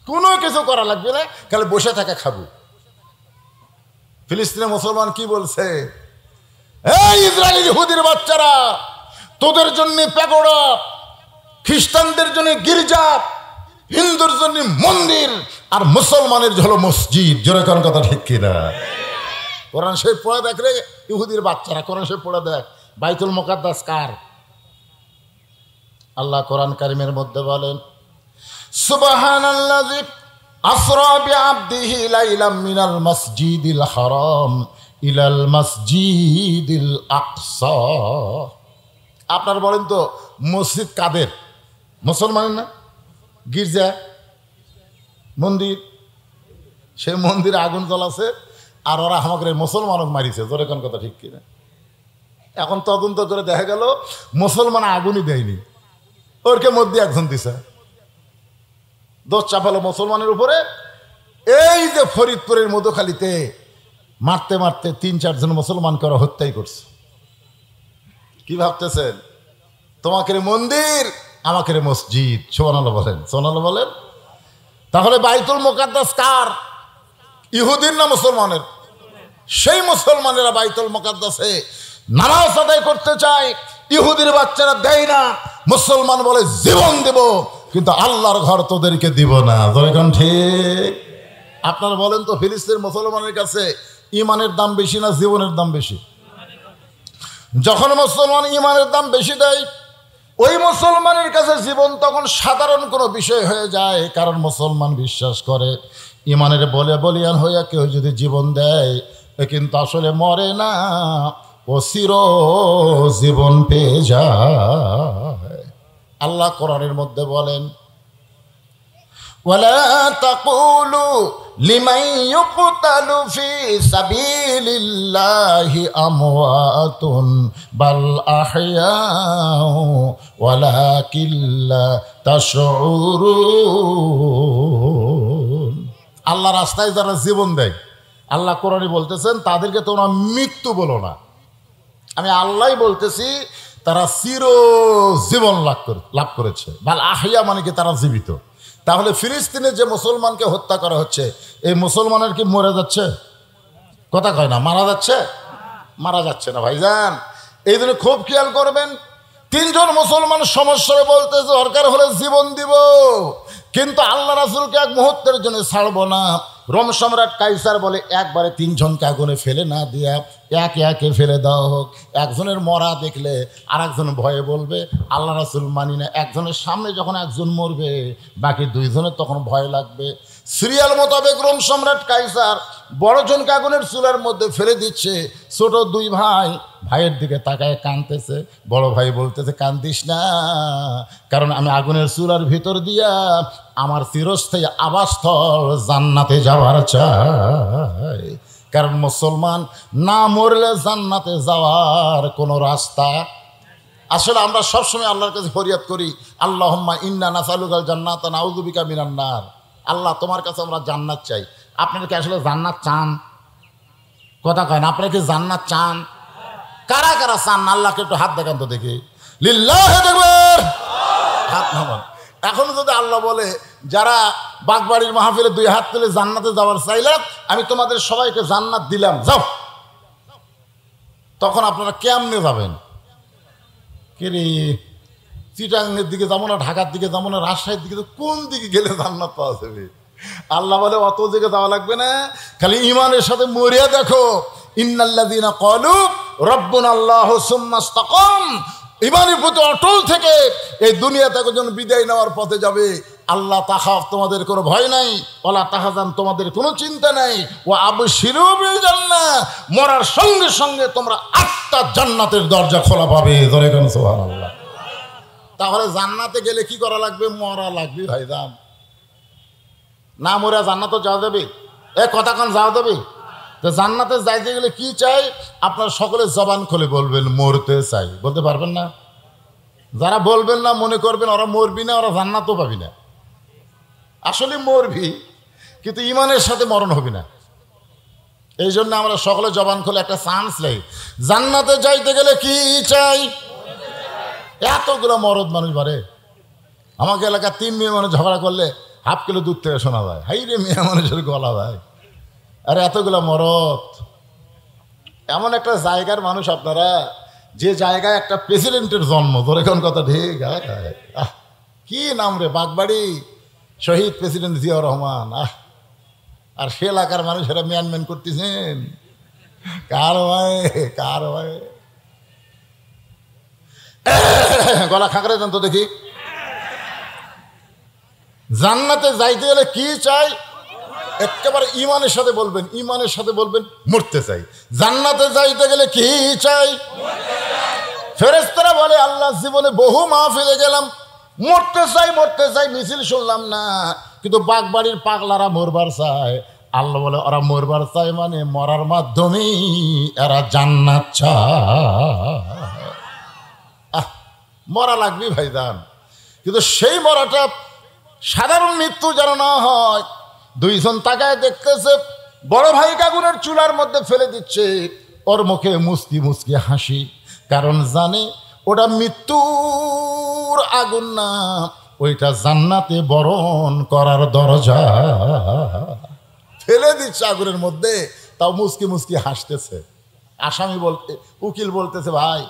কোনো কিছু করা লাগবে না, খালি বসে থাকা খাবো। ফিলিস্তিনের মুসলমান কি বলছে? এই ইসরায়েলি ইহুদির বাচ্চারা, তোদের জন্য প্যাগোডা, খ্রিস্টানদের জন্য গির্জা, হিন্দুর জন্য মন্দির, আর মুসলমানের হলো মসজিদ। জোরে কোন কথা ঠিক কিনা? কোরআন শরীফ পড়ে দেখ রে ইহুদির বাচ্চারা, কোরআন শরীফ পড়ে দেখ, বাইতুল মুকাদ্দাস কার? আল্লাহ কোরআন কারিমের মধ্যে বলেন, সুবহানাল্লাযী আসরা বিআবদিহি লাইলাম মিনাল মাসজিদিল হারাম ইলাল মাসজিদিল আকসা। আপনারা বলেন তো, মসজিদ কাদের? মুসলমানের না? গির্জা, মন্দির, সে মন্দিরে আগুন জ্বলাছে, আর ওরা আমাকে মুসলমানক মারিছে। জোরে কোন কথা ঠিক কিনা? এখন তদন্ত করে দেখা গেল মুসলমান আগুনই দেয়নি, ওরকে মধ্যে একজন দিছে, দোষ চাপালো মুসলমানের উপরে। এই যে ফরিদপুরের মধুখালীতে মারতে মারতে ৩-৪ জন মুসলমানকে ওরা হত্যাই করছে। কি ভাবতেছেন? তোমাকে মন্দির, আমাকে মসজিদ। সুবহানাল্লাহ বলেন, সুবহানাল্লাহ বলেন। তাহলে বাইতুল মুকাদ্দাস কার? ইহুদির না মুসলমানের? সেই মুসলমানেরা বাইতুল মুকাদ্দাসে নামাজ আদায় করতে চায়, ইহুদির বাচ্চারা দেয় না। মুসলমান বলে জীবন দেব, কিন্তু আল্লাহর ঘর তোদেরকে দিব না। এখন ঠিক? আপনারা বলেন তো, ফিলিস্তিন মুসলমানের কাছে ইমানের দাম বেশি না জীবনের দাম বেশি? যখন মুসলমান ইমানের দাম বেশি দেয়, ওই মুসলমানের কাছে জীবন তখন সাধারণ কোনো বিষয় হয়ে যায়। কারণ মুসলমান বিশ্বাস করে ইমানের বলে বলিয়ান হইয়া কেউ যদি জীবন দেয়, কিন্তু আসলে মরে না, ও চির জীবন পেয়ে যায়। আল্লাহ কোরআনের মধ্যে বলেন, ওয়ালা তাকুলু লিমান ইউকতালু ফি সাবিলিল্লাহি আমওয়াতুন বাল আহইয়াউ ওয়ালাকিন লা তাশউরুন। আল্লাহ রাস্তায় যারা জীবন দেয়, আল্লাহ কোরআনে বলতেছেন তাদেরকে তোমরা মৃত্যু বলো না। আমি আল্লাহই বলতেছি, তারা চির জীবন লাভ করেছে। বাল আহইয়া মানে কি তারা জীবিত। তাহলে ফিলিস্তিনে যে মুসলমানকে হত্যা করা হচ্ছে, এই মুসলমানের কি মরে যাচ্ছে? কথা কয় না, মারা যাচ্ছে? মারা যাচ্ছে না ভাইজান। এই জন্য খুব খেয়াল করবেন, 3 জন মুসলমান সমস্যায় বলতেছে দরকার হলে জীবন দিব, কিন্তু আল্লাহ রাসূলকে এক মুহূর্তের জন্য ছাড়বো না। রোম সম্রাট কাইসার বলে, একবারে 3 জনকে আগুনে ফেলে না দিয়া একে একে ফেলে দেওয়া হোক। একজনের মরা দেখলে আর একজন ভয়ে বলবে আল্লাহ রাসূল মানি না। একজনের সামনে যখন একজন মরবে, বাকি 2 জনের তখন ভয় লাগবে। সিরিয়াল মোতাবেক রোম সম্রাট কাইসার বড়জনকে আগুনের চুলার মধ্যে ফেলে দিচ্ছে। ছোট দুই ভাই ভাইয়ের দিকে তাকায় কাঁদতেছে। বড় ভাই বলতেছে, কান্দিস না, কারণ আমি আগুনের চুলার ভিতর দিয়া আমার চিরস্থায়ী আবাসস্থল জান্নাতে যাওয়ার চাই। কারণ মুসলমান না মরলে জান্নাতে যাওয়ার কোনো রাস্তা। আসলে আমরা সবসময় আল্লাহর কাছে ফরিয়াদ করি, আল্লাহুম্মা ইন্না নাসালুকাল জান্নাতা নাউযু বিকা মিনান নার। আল্লাহ তোমার কাছে আমরা জান্নাত চাই। আপনারা কি আসলে জান্নাত চান? কথা কয় না, আপনারা কি জান্নাত চান? কারা কারা চান? আল্লাহকে একটু হাত দেখান তো দেখি, লিল্লাহি তাকবীর, হাত নামান। এখন যদি আল্লাহ বলে যারা বাগবাড়ির মাহফিলে 2 হাত তুলে জান্নাতে যাওয়ার চাইলে আমি তোমাদের সবাইকে জান্নাত দিলাম, যাও, তখন আপনারা কেমনে যাবেন? কে রে, চিটাঙ্গের দিকে যাবো না, ঢাকার দিকে যাবো না, রাজশাহীর দিকে, কোন দিকে গেলে জান্নাত পাওয়া যাবে? আল্লাহ বলে অত দিকে যাওয়া লাগবে না, খালি ইমানের সাথে মরিয়া দেখো। ইন্নাল্লাযীনা ক্বালু রাব্বুনাল্লাহু সুম্মা ইসতাকাম, ইমানের প্রতি অটল থেকে এই দুনিয়া থেকে যখন বিদায় নেওয়ার পথে যাবে, আল্লাহ তাখাফ, তোমাদের কোনো ভয় নাই, ওয়ালা তাহজান, তোমাদের কোনো চিন্তা নাই, ওয়া আবশিরু বিল জান্নাহ, মরার সঙ্গে সঙ্গে তোমরা 8টা জান্নাতের দরজা খোলা পাবে। ধরে কেন সুবহানাল্লাহ। তাহলে জান্নাতে গেলে কি করা লাগবে? মরা লাগবে ভাইজান। না মরা জান্নাতে যাওয়া যাবে? এ কথা কান যাওয়া যাবে? তো জান্নাতে যাইতে গেলে কি চাই? আপনার সকলে জবান খুলে বলবেন, মরতে চাই। বলতে পারবেন না? যারা বলবেন না মনে করবেন ওরা মরবি না, ওরা জান্নাতও পাবি না। আসলে মরবি, কিন্তু ইমানের সাথে মরণ হবি না। এই জন্য আমরা সকলে জবান খুলে একটা চান্স নেই। জান্নাতে যাইতে গেলে কি চাই? এতগুলো মরদ মানুষ বাড়ে। আমাকে এলাকার 3 মেয়ে মানুষ ঝগড়া করলে হাফ কিলো দুধ থেকে শোনা যায়, হাই রে মেয়ে মানুষের গলা যায়। আরে এতগুলো মরদ, এমন একটা জায়গার মানুষ আপনারা, যে জায়গায় একটা প্রেসিডেন্টের জন্ম। ধরে কোন কথা ঠিক? কি নাম রে, বাগবাড়ি, শহীদ প্রেসিডেন্ট জিয়াউর রহমান। আর সে এলাকার মানুষেরা ম্যান করতেছেন। কার ভাই, কার ভাই, গলা খাঁকড়ে দেন তো দেখি। জান্নাতে যাইতে গেলে কি চাই? একেবারে ইমানের সাথে বলবেন, ইমানের সাথে বলবেন, মরতে চাই। জান্নাতে যাইতে গেলে কি চাই? ফেরেশতারা বলে, আল্লাহ জীবনে বহু মাহফিলে গেলাম, মরতে চাই মরতে চাই, মিছিল শুনলাম না, কিন্তু বাগবাড়ির পাগলারা মরবার চায়। আল্লাহ বলে, ওরা মরবার চায় মানে মরার মাধ্যমেই এরা জান্নাত চায়। মরা লাগবে ভাইজান, কিন্তু সেই মরাটা সাধারণ মৃত্যু যেন না হয়। 2 জন তাকায় দেখতেছে, বড় ভাইকে আগুনের চুলার মধ্যে ফেলে দিচ্ছে, ওর মুখে মুচকি মুচকি হাসি, কারণ জানে ওটা মৃত্যুর আগুন না, ওইটা জান্নাতে বরণ করার দরজা। ফেলে দিচ্ছে আগুনের মধ্যে, তাও মুচকি মুচকি হাসতেছে। আসামি বলতে, উকিল বলতেছে, ভাই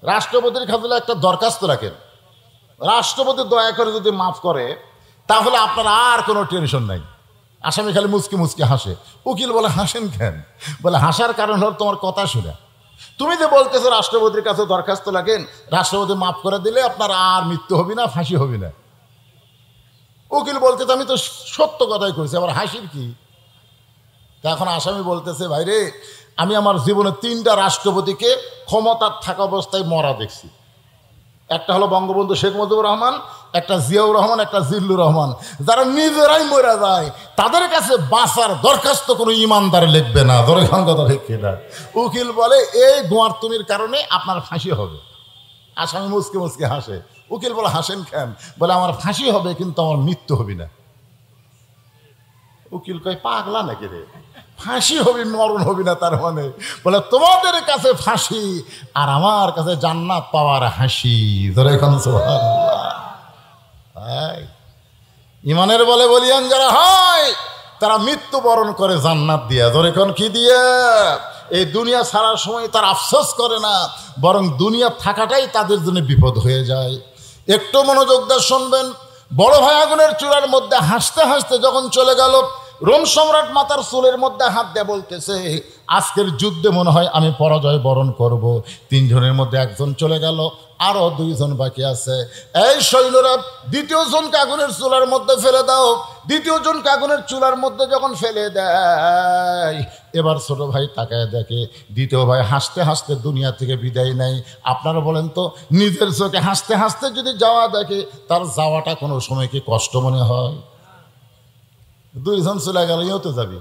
রাষ্ট্রপতির কাছে একটা দরখাস্ত রাখেন, রাষ্ট্রপতি দয়া করে যদি মাফ করে তাহলে আপনার আর কোনো টেনশন নাই। আসামি খালি মুচকি মুচকি হাসে। উকিল বলে, হাসেন কেন? বলে, হাসার কারণ হল তোমার কথা শুনে। তুমি যে বলতেছো রাষ্ট্রপতির কাছে দরখাস্ত লাগেন, রাষ্ট্রপতি মাফ করে দিলে আপনার আর মৃত্যু হবে না, ফাঁসি হবে না। উকিল বলতেছে, আমি তো সত্য কথাই কইছি, আবার হাসির কি? তা এখন আসামি বলতেছে, ভাইরে আমি আমার জীবনে 3টা রাষ্ট্রপতিকে ক্ষমতার থাকা অবস্থায় মরা দেখছি। একটা হলো বঙ্গবন্ধু শেখ মুজিবুর রহমান, একটা জিয়াউর রহমান, একটা জিল্লুর রহমান। যারা নিজেরাই মরা যায় তাদের কাছে বাঁচার দরখাস্ত কোনো ইমানদার লিখবে না। ধরে খান কথা ঠিক কিনা? উকিল বলে, এই গোয়ারতুমির কারণে আপনার ফাঁসি হবে। আসামি মুচকে মুচকে হাসে। উকিল বলে, হাসেন কেন? বলে, আমার ফাঁসি হবে কিন্তু আমার মৃত্যু হবে না। উকিল কয়, পাগলা নাকি রে, ফাঁসি হবি মরণ হবি না তার মানে? বলে, তোমাদের কাছে ফাঁসি আর আমার কাছে জান্নাত পাওয়ার হাসি। ধরে এখন ইমানের বলে বলিয়ান যারা হয় তারা মৃত্যুবরণ করে জান্নাত দিয়া। ধরে এখন কি দিয়ে? এই দুনিয়া ছাড়ার সময় তার আফসোস করে না, বরং দুনিয়া থাকাটাই তাদের জন্য বিপদ হয়ে যায়। একটু মনোযোগ দিয়ে শুনবেন। বড় ভাই আগুনের চূড়ার মধ্যে হাসতে হাসতে যখন চলে গেল, রোম সম্রাট মাতার চুলের মধ্যে হাত দিয়ে বলতেছে, আজকের যুদ্ধে মনে হয় আমি পরাজয় বরণ করব। 3 জনের মধ্যে একজন চলে গেল, আরো 2 জন বাকি আছে। এই সৈন্যরা দ্বিতীয় জনকে আগুনের চুলার মধ্যে ফেলে দাও। দ্বিতীয় জনকে আগুনের চুলার মধ্যে যখন ফেলে দেয়, এবার ছোট ভাই তাকায় দেখে দ্বিতীয় ভাই হাসতে হাসতে দুনিয়া থেকে বিদায় নেয়। আপনারা বলেন তো, নিজের চোখে হাসতে হাসতে যদি যাওয়া দেখে, তার যাওয়াটা কোনো সময় কি কষ্ট মনে হয়? 2 জন চলে গেল, ইও তো যাবি।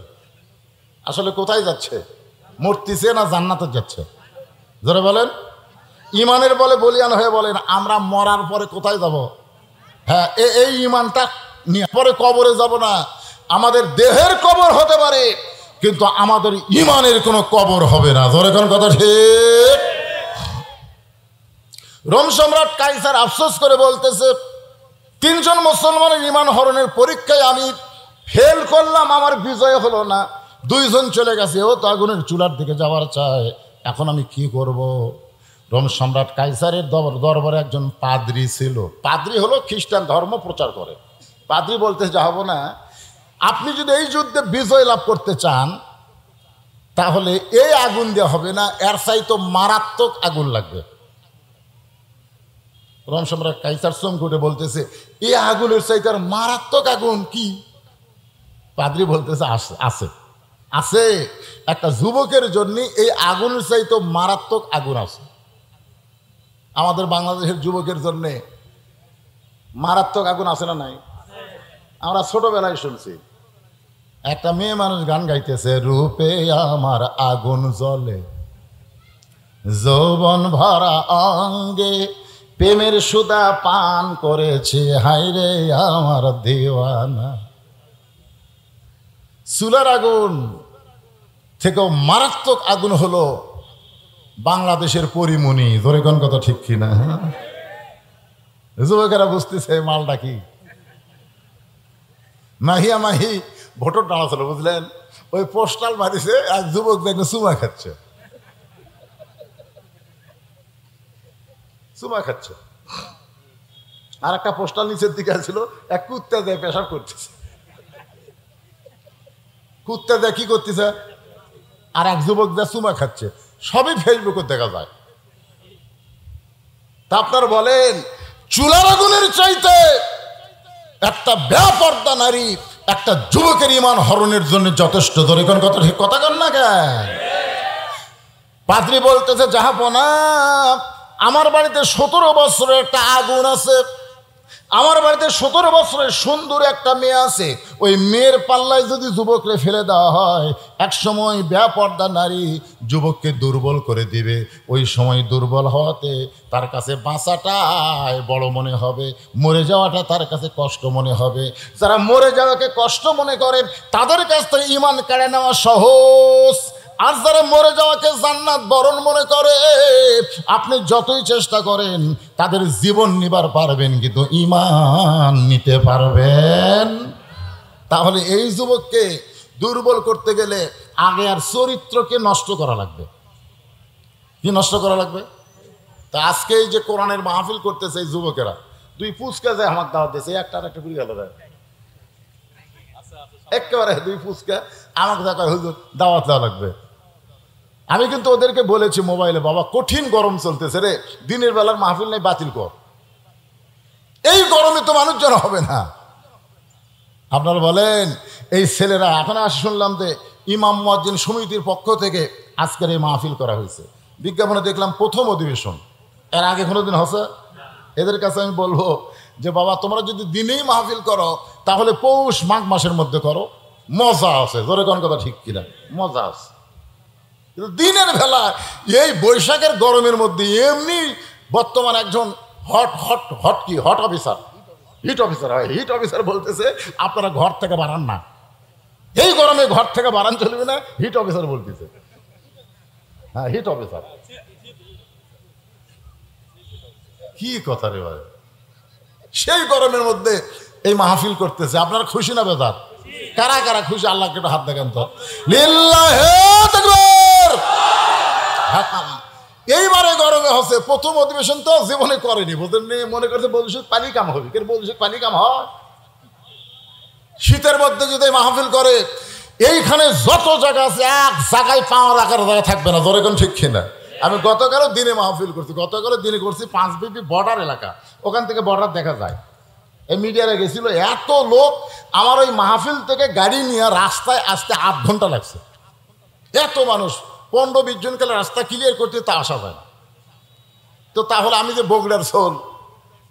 আসলে কোথায় যাচ্ছে? মরতেছে না জান্নাতে যাচ্ছে? ধরে বলেন। ইমানের বলে বলিয়ান হয়ে বলেন আমরা মরার পরে কোথায় যাব? হ্যাঁ, এই ইমানটা নিয়ে পরে কবরে যাব না। আমাদের দেহের কবর হতে পারে, কিন্তু আমাদের ইমানের কোনো কবর হবে না। ধরে কোন কথা ঠিক? রোম সম্রাট কাইসার আফসোস করে বলতেছে, 3 জন মুসলমানের ইমান হরণের পরীক্ষায় আমি ফেল করলাম, আমার বিজয় হলো না। 2 জন চলে গেছে, ও তো আগুনের চুলার দিকে যাওয়ার চায়, এখন আমি কি করব? রোম সম্রাট কাইসারের দরবারে একজন পাদ্রী ছিল। পাদ্রী হলো খ্রিস্টান ধর্ম প্রচার করে। পাদ্রী বলতে যাবো না, আপনি যদি এই যুদ্ধে বিজয় লাভ করতে চান, তাহলে এই আগুন দেওয়া হবে না, এর চাইতে মারাত্মক আগুন লাগবে। রোম সম্রাট কাইসার চমকে বলতেছে, এই আগুনের চাইতে আর মারাত্মক আগুন কি? পাদ্রী বলতেছে, আছে আছে, একটা যুবকের জন্য এই আগুনের চাইতে মারাত্মক আগুন আছে। আমাদের বাংলাদেশের যুবকের জন্য মারাত্মক আগুন আছে না নাই? আমরা ছোটবেলায় শুনছি, একটা মেয়ে মানুষ গান গাইতেছে, রূপে আমার আগুন জ্বলে, যৌবন ভরা অঙ্গে প্রেমের সুধা পান করেছে, হায়রে আমার দেওয়ানা। চুলার আগুন থেকেও মারাত্মক আগুন হলো বাংলাদেশের পরিমণি। ধরে কোন কথা ঠিক কিনা? যুবকেরা বুঝতেছে মালটা কি। মাহিয়া মাহি ভোটর টানা ছিল, বুঝলেন? ওই পোস্টাল মারিছে, এক যুবক দেখে চুমা খাচ্ছে, চুমা খাচ্ছে। আর একটা পোস্টাল নিচের দিকে ছিল, এক কুত্তা দেয় পেশাব করতেছে। কুত্তা দেয় কি করতেছে, আর এক যুবক দেয় চুমা খাচ্ছে। সবই ফেসবুকে দেখা যায়। তা আপনারা বলেন, চুলার আগুনের চাইতে একটা বেপরদা নারী একটা যুবকের ইমান হরণের জন্য যথেষ্ট। ধরে কোন কথা ঠিক কথা কন না কেন? পাদ্রী বলতেছে, জাহাপনা, আমার বাড়িতে 17 বছরের একটা আগুন আছে। আমার বাড়িতে 17 বছরের সুন্দর একটা মেয়ে আছে। ওই মেয়ের পাল্লায় যদি যুবকরে ফেলে দেওয়া হয়, এক সময় বেপরদা নারী যুবককে দুর্বল করে দিবে। ওই সময় দুর্বল হওয়াতে তার কাছে বাঁচাটাই বড় মনে হবে, মরে যাওয়াটা তার কাছে কষ্ট মনে হবে। যারা মরে যাওয়াকে কষ্ট মনে করে, তাদের কাছ থেকে ইমান কেড়ে নেওয়া সহজ। আর যারা মরে যাওয়াকে জান্নাত বরণ মনে করে, আপনি যতই চেষ্টা করেন তাদের জীবন নিবার পারবেন, কিন্তু ঈমান নিতে পারবেন। তাহলে এই যুবককে দুর্বল করতে গেলে আগে আর চরিত্রকে নষ্ট করা লাগবে। কি নষ্ট করা লাগবে? তা আজকে এই যে কোরআনের মাহফিল করতেছে এই যুবকেরা, 2 ফুচকা যায় আমার দাওয়াত দিয়েছে, একটা ঘুরে গেল, একেবারে 2 ফুচকা আমাকে দেখায়, হুজুর দাওয়াত দেওয়া লাগবে। আমি কিন্তু ওদেরকে বলেছি মোবাইলে, বাবা কঠিন গরম চলতেছে রে, দিনের বেলার মাহফিল নেই, বাতিল কর। এই গরমে তো মানুষজন হবে না। আপনারা বলেন, এই ছেলেরা এখন শুনলাম যে ইমাম মুয়াজ্জিন সমিতির পক্ষ থেকে আজকের এই মাহফিল করা হয়েছে। বিজ্ঞাপনে দেখলাম 1ম অধিবেশন, এর আগে কোনোদিন হচ্ছে? এদের কাছে আমি বলবো যে বাবা, তোমরা যদি দিনেই মাহফিল করো, তাহলে পৌষ মাঘ মাসের মধ্যে করো, মজা আছে। ধরে কোন কথা ঠিক কিনা? মজা আছে। কিন্তু দিনের বেলা এই বৈশাখের গরমের মধ্যে এমনি বর্তমান একজন হট অফিসার, হিট অফিসার হয়, হিট অফিসার বলতেছে আপনারা ঘর থেকে বাড়ান না, এই গরমে ঘর থেকে বাড়ান চলবে না, হিট অফিসার বলতেছে। হ্যাঁ, হিট অফিসার। কি কথা রে ভাই, সেই গরমের মধ্যে এই মাহফিল করতেছে। আপনারা খুশি না বেজার? কারা কারা খুশি? আল্লাহকে একটু হাত দেখেন তো। লিল্লাহে তাকবীর। এইবারে গরমে হচ্ছে 1ম অধিবেশন, তো জীবনে করেনি, বুঝলেন? মনে করছে ভবিষ্যৎ পানি কাম হবে, ভবিষ্যৎ পানি কাম হয়। শীতের মধ্যে যদি মাহফিল করে, এইখানে যত জায়গা আছে এক জায়গায় পাওয়া রাখার জায়গা থাকবে না, ধরে কোন ঠিক কিনা? আমি গতকালও দিনে মাহফিল করছি, গতকালও দিনে করছি 5 বিপি বর্ডার এলাকা, ওখান থেকে বর্ডার দেখা যায়। এই মিডিয়ারে গেছিল, এত লোক, আমার ওই মাহফিল থেকে গাড়ি নিয়ে রাস্তায় আসতে 8 ঘন্টা লাগছে। এত মানুষ, 15-20 জন কালে রাস্তা ক্লিয়ার করতে তা আসা যায় না। তো তাহলে আমি যে বগুড়ার সোল,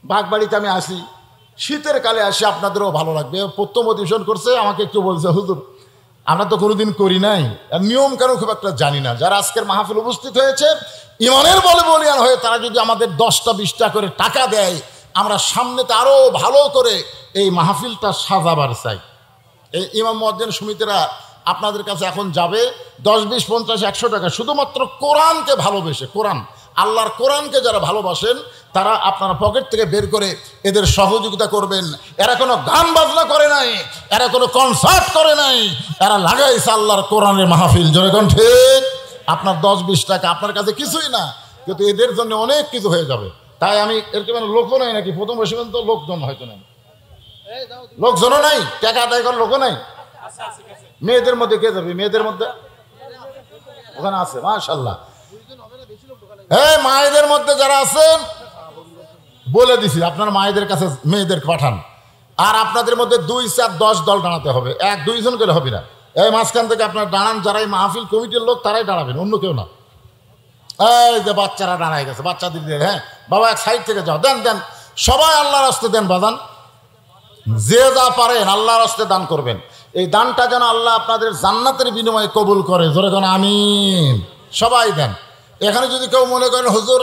বাগবাড়িতে আমি আসি, শীতের কালে আসি, আপনাদেরও ভালো লাগবে। প্রথম অধিবেশন করছে, আমাকে একটু বলছে, হুজুর আমরা তো কোনোদিন করি নাই, আর নিয়ম কেন খুব একটা জানি না। যারা আজকের মাহফিল উপস্থিত হয়েছে ইমানের বলে বলিয়ান হয়ে, তারা যদি আমাদের 10টা-20টা করে টাকা দেয়, আমরা সামনেতে আরো ভালো করে এই মাহফিলটা সাজাবার চাই। এই ইমাম মুয়াজ্জিন সমিতিরা আপনাদের কাছে এখন যাবে 10, 20, 50, 100 টাকা, শুধুমাত্র কোরআনকে ভালোবেসে, কোরআন আল্লাহর কোরআনকে যারা ভালোবাসেন তারা আপনারা পকেট থেকে বের করে এদের সহযোগিতা করবেন। এরা কোনো গান বাজনা করে নাই, এরা কোনো কনসার্ট করে নাই, এরা লাগাইছে আল্লাহর কোরআনের মাহফিল। যখন ঠিক আপনার 10-20 টাকা আপনার কাছে কিছুই না, কিন্তু এদের জন্য অনেক কিছু হয়ে যাবে। তাই আমি এরকম লোকও নাই নাকি, প্রথম বসবেন তো লোকজন হয়তো নাই, লোকজনও নাই, টাকা আদায় করার লোকও নাই। মেয়েদের মধ্যে কে যাবে? মেয়েদের মধ্যে ওখানে আছে মাশাআল্লাহ। হ্যাঁ, মায়েদের মধ্যে যারা আছেন বলে দিছি, আপনার মায়েদের কাছে মেয়েদের পাঠান। আর আপনাদের মধ্যে 2, 4, 10 দল দাঁড়াতে হবে, 1-2 জন করে হবে না। এই মাঝখান থেকে আপনার দাঁড়ান, যারা এই মাহফিল কমিটির লোক তারাই দাঁড়াবেন, অন্য কেউ না। এই যে বাচ্চারা দাঁড়ায় গেছে, বাচ্চা দিদি, হ্যাঁ বাবা এক সাইড থেকে যাও, দেন দেন, সবাই আল্লাহর রাস্তায় দেন বাদান, যে যা পারেন আল্লাহর রাস্তায় দান করবেন। এই দানটা যেন আল্লাহ আপনাদের জান্নাতের বিনিময়ে কবুল করে, জোরে যেন আমিন। সবাই দেন। এখানে যদি কেউ মনে করেন হুজুর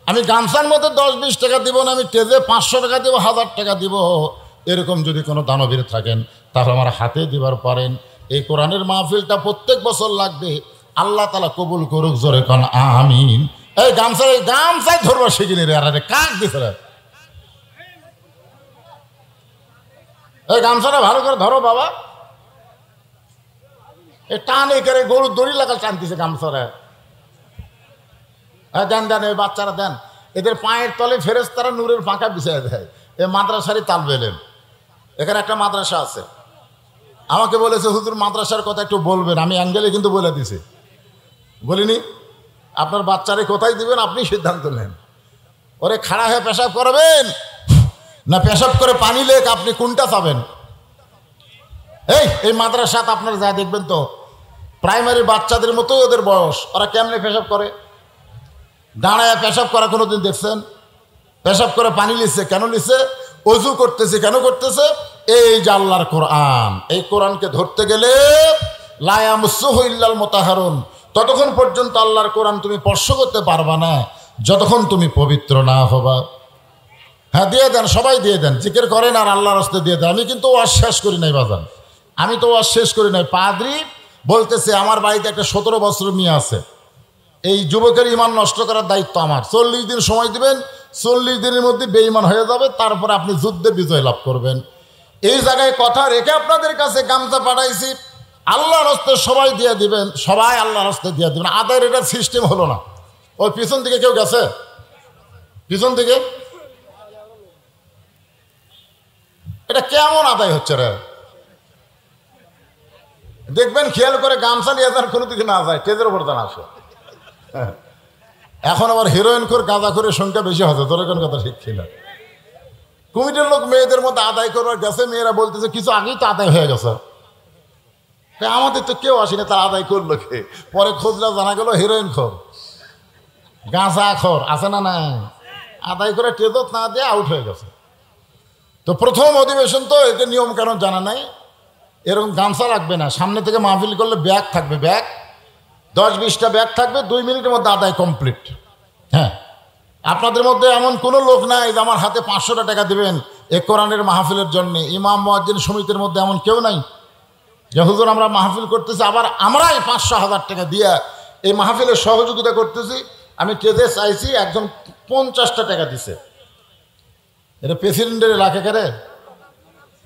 আমি গামছার মধ্যে 10-20 টাকা দিব না, আমি টেজে 500 টাকা দিব, 1000 টাকা দিব, এরকম যদি কোনো দানবীর থাকেন তাহলে আমার হাতে দিবার পারেন। এই কোরআনের মাহফিলটা প্রত্যেক বছর লাগবে, আল্লাহ তাআলা কবুল করুক, জোরে কোন আমিন। এই গামছায় ধরবা শিখিনি রে, আরে কাক দিছে রে, এই গামছাটা ভালো করে ধরো বাবা। এই টানে করে গরুর দড়ি লাগাল টানতেছে গামছারে। হ্যাঁ দেন দেন, এই বাচ্চারা দেন, এদের পায়ের তলে ফেরেশতারা নূরের ফাঁকা বিছিয়ে দেয়। এই মাদ্রাসারই তাল বেলেন, এখানে একটা মাদ্রাসা আছে, আমাকে বলেছে হুজুর মাদ্রাসার কথা একটু বলবেন। আমি অ্যাঙ্গেলে কিন্তু বলে দিছি, বলিনি? আপনার বাচ্চারে কোথায় দিবেন আপনি সিদ্ধান্ত নেন। ওরে খাড়া হয়ে পেশাব করবেন না পেশাব করে পানি লেক, আপনি কোনটা চাবেন? এই মাদ্রাসাতে আপনারা যা দেখবেন তো প্রাইমারি বাচ্চাদের মতো ওদের বয়স, ওরা কেমনে পেশাব করে? দাঁড়ায় পেশাব করা কোনোদিন দেখছেন? পেশাব করে পানি লিখছে, কেন লিখছে? অজু করতেছে, কেন করতেছে? এই যে আল্লাহর কোরআন, এই কোরআনকে ধরতে গেলে লা ইয়ামাসসুহু ইল্লাল মুতাহহারুন, ততক্ষণ পর্যন্ত আল্লাহর কোরআন তুমি স্পর্শ করতে পারবা না যতক্ষণ তুমি পবিত্র না হবা। হ্যাঁ দিয়ে দেন, সবাই দিয়ে দেন, জিকির করেন আর আল্লাহর রাস্তায় দিয়ে দেন। আমি কিন্তু ওয়াজ শেষ করি নাই বাজান, আমি তো ওয়াজ শেষ করি নাই। পাদ্রী বলতেছে আমার বাড়িতে একটা 17 বছর মেয়ে আছে, এই যুবকের ইমান নষ্ট করার দায়িত্ব আমার। 40 দিন সময় দিবেন, 40 দিনের মধ্যে বেঈমান হয়ে যাবে, তারপরে আপনি যুদ্ধে বিজয় লাভ করবেন। এই জায়গায় কথা রেখে আপনাদের কাছে গামছা পাঠাইছি, আল্লাহর রাস্তায় সবাই দিয়ে দিবেন, সবাই আল্লাহর রাস্তায় দিয়ে দিবেন। আদায়ের এটা সিস্টেম হলো না। ওই পিছন থেকে কেউ গেছে? পিছন থেকে এটা কেমন আদায় হচ্ছে রে? দেখবেন খেয়াল করে গামছা নিয়ে যান, কোনো দিকে না যায়, টেজের উপর দান আসে। এখন আবার হিরোইন খোর গাঁজা খোরের সংখ্যা বেশি হচ্ছে, তোর কোন কথা ঠিক ছিল। কমিটির লোক মেয়েদের মধ্যে আদায় করবার গেছে, মেয়েরা বলতেছে কিছু আগেই তো আদায় হয়ে গেছে, আমাদের তো কেউ আসেনি, তার আদায় করলো কে? পরে খোঁজরা জানা গেল হিরোইন খোর, গাঁজা খোর আছে না, না আদায় করে টেজত না দিয়ে আউট হয়ে গেছে। তো প্রথম অধিবেশন তো এতে নিয়ম কানুন জানা নাই, এরকম গামছা লাগবে না, সামনে থেকে মাহফিল করলে ব্যাগ থাকবে, ব্যাগ 10-20টা ব্যাগ থাকবে, 2 মিনিটের মধ্যে আদায় কমপ্লিট। হ্যাঁ, আপনাদের মধ্যে এমন কোনো লোক নাই যে আমার হাতে 500 টাকা দিবেন এ কোরআনের মাহফিলের জন্য। ইমাম মুয়াজ্জিন সমিতির মধ্যে এমন কেউ নাই যে হুজুর আমরা মাহফিল করতেছি আবার আমরাই 500-1000 টাকা দিয়ে এই মাহফিলের সহযোগিতা করতেছি। আমি টেজে চাইছি, একজন 50টা টাকা দিছে। এটা প্রেসিডেন্টের এলাকা করে,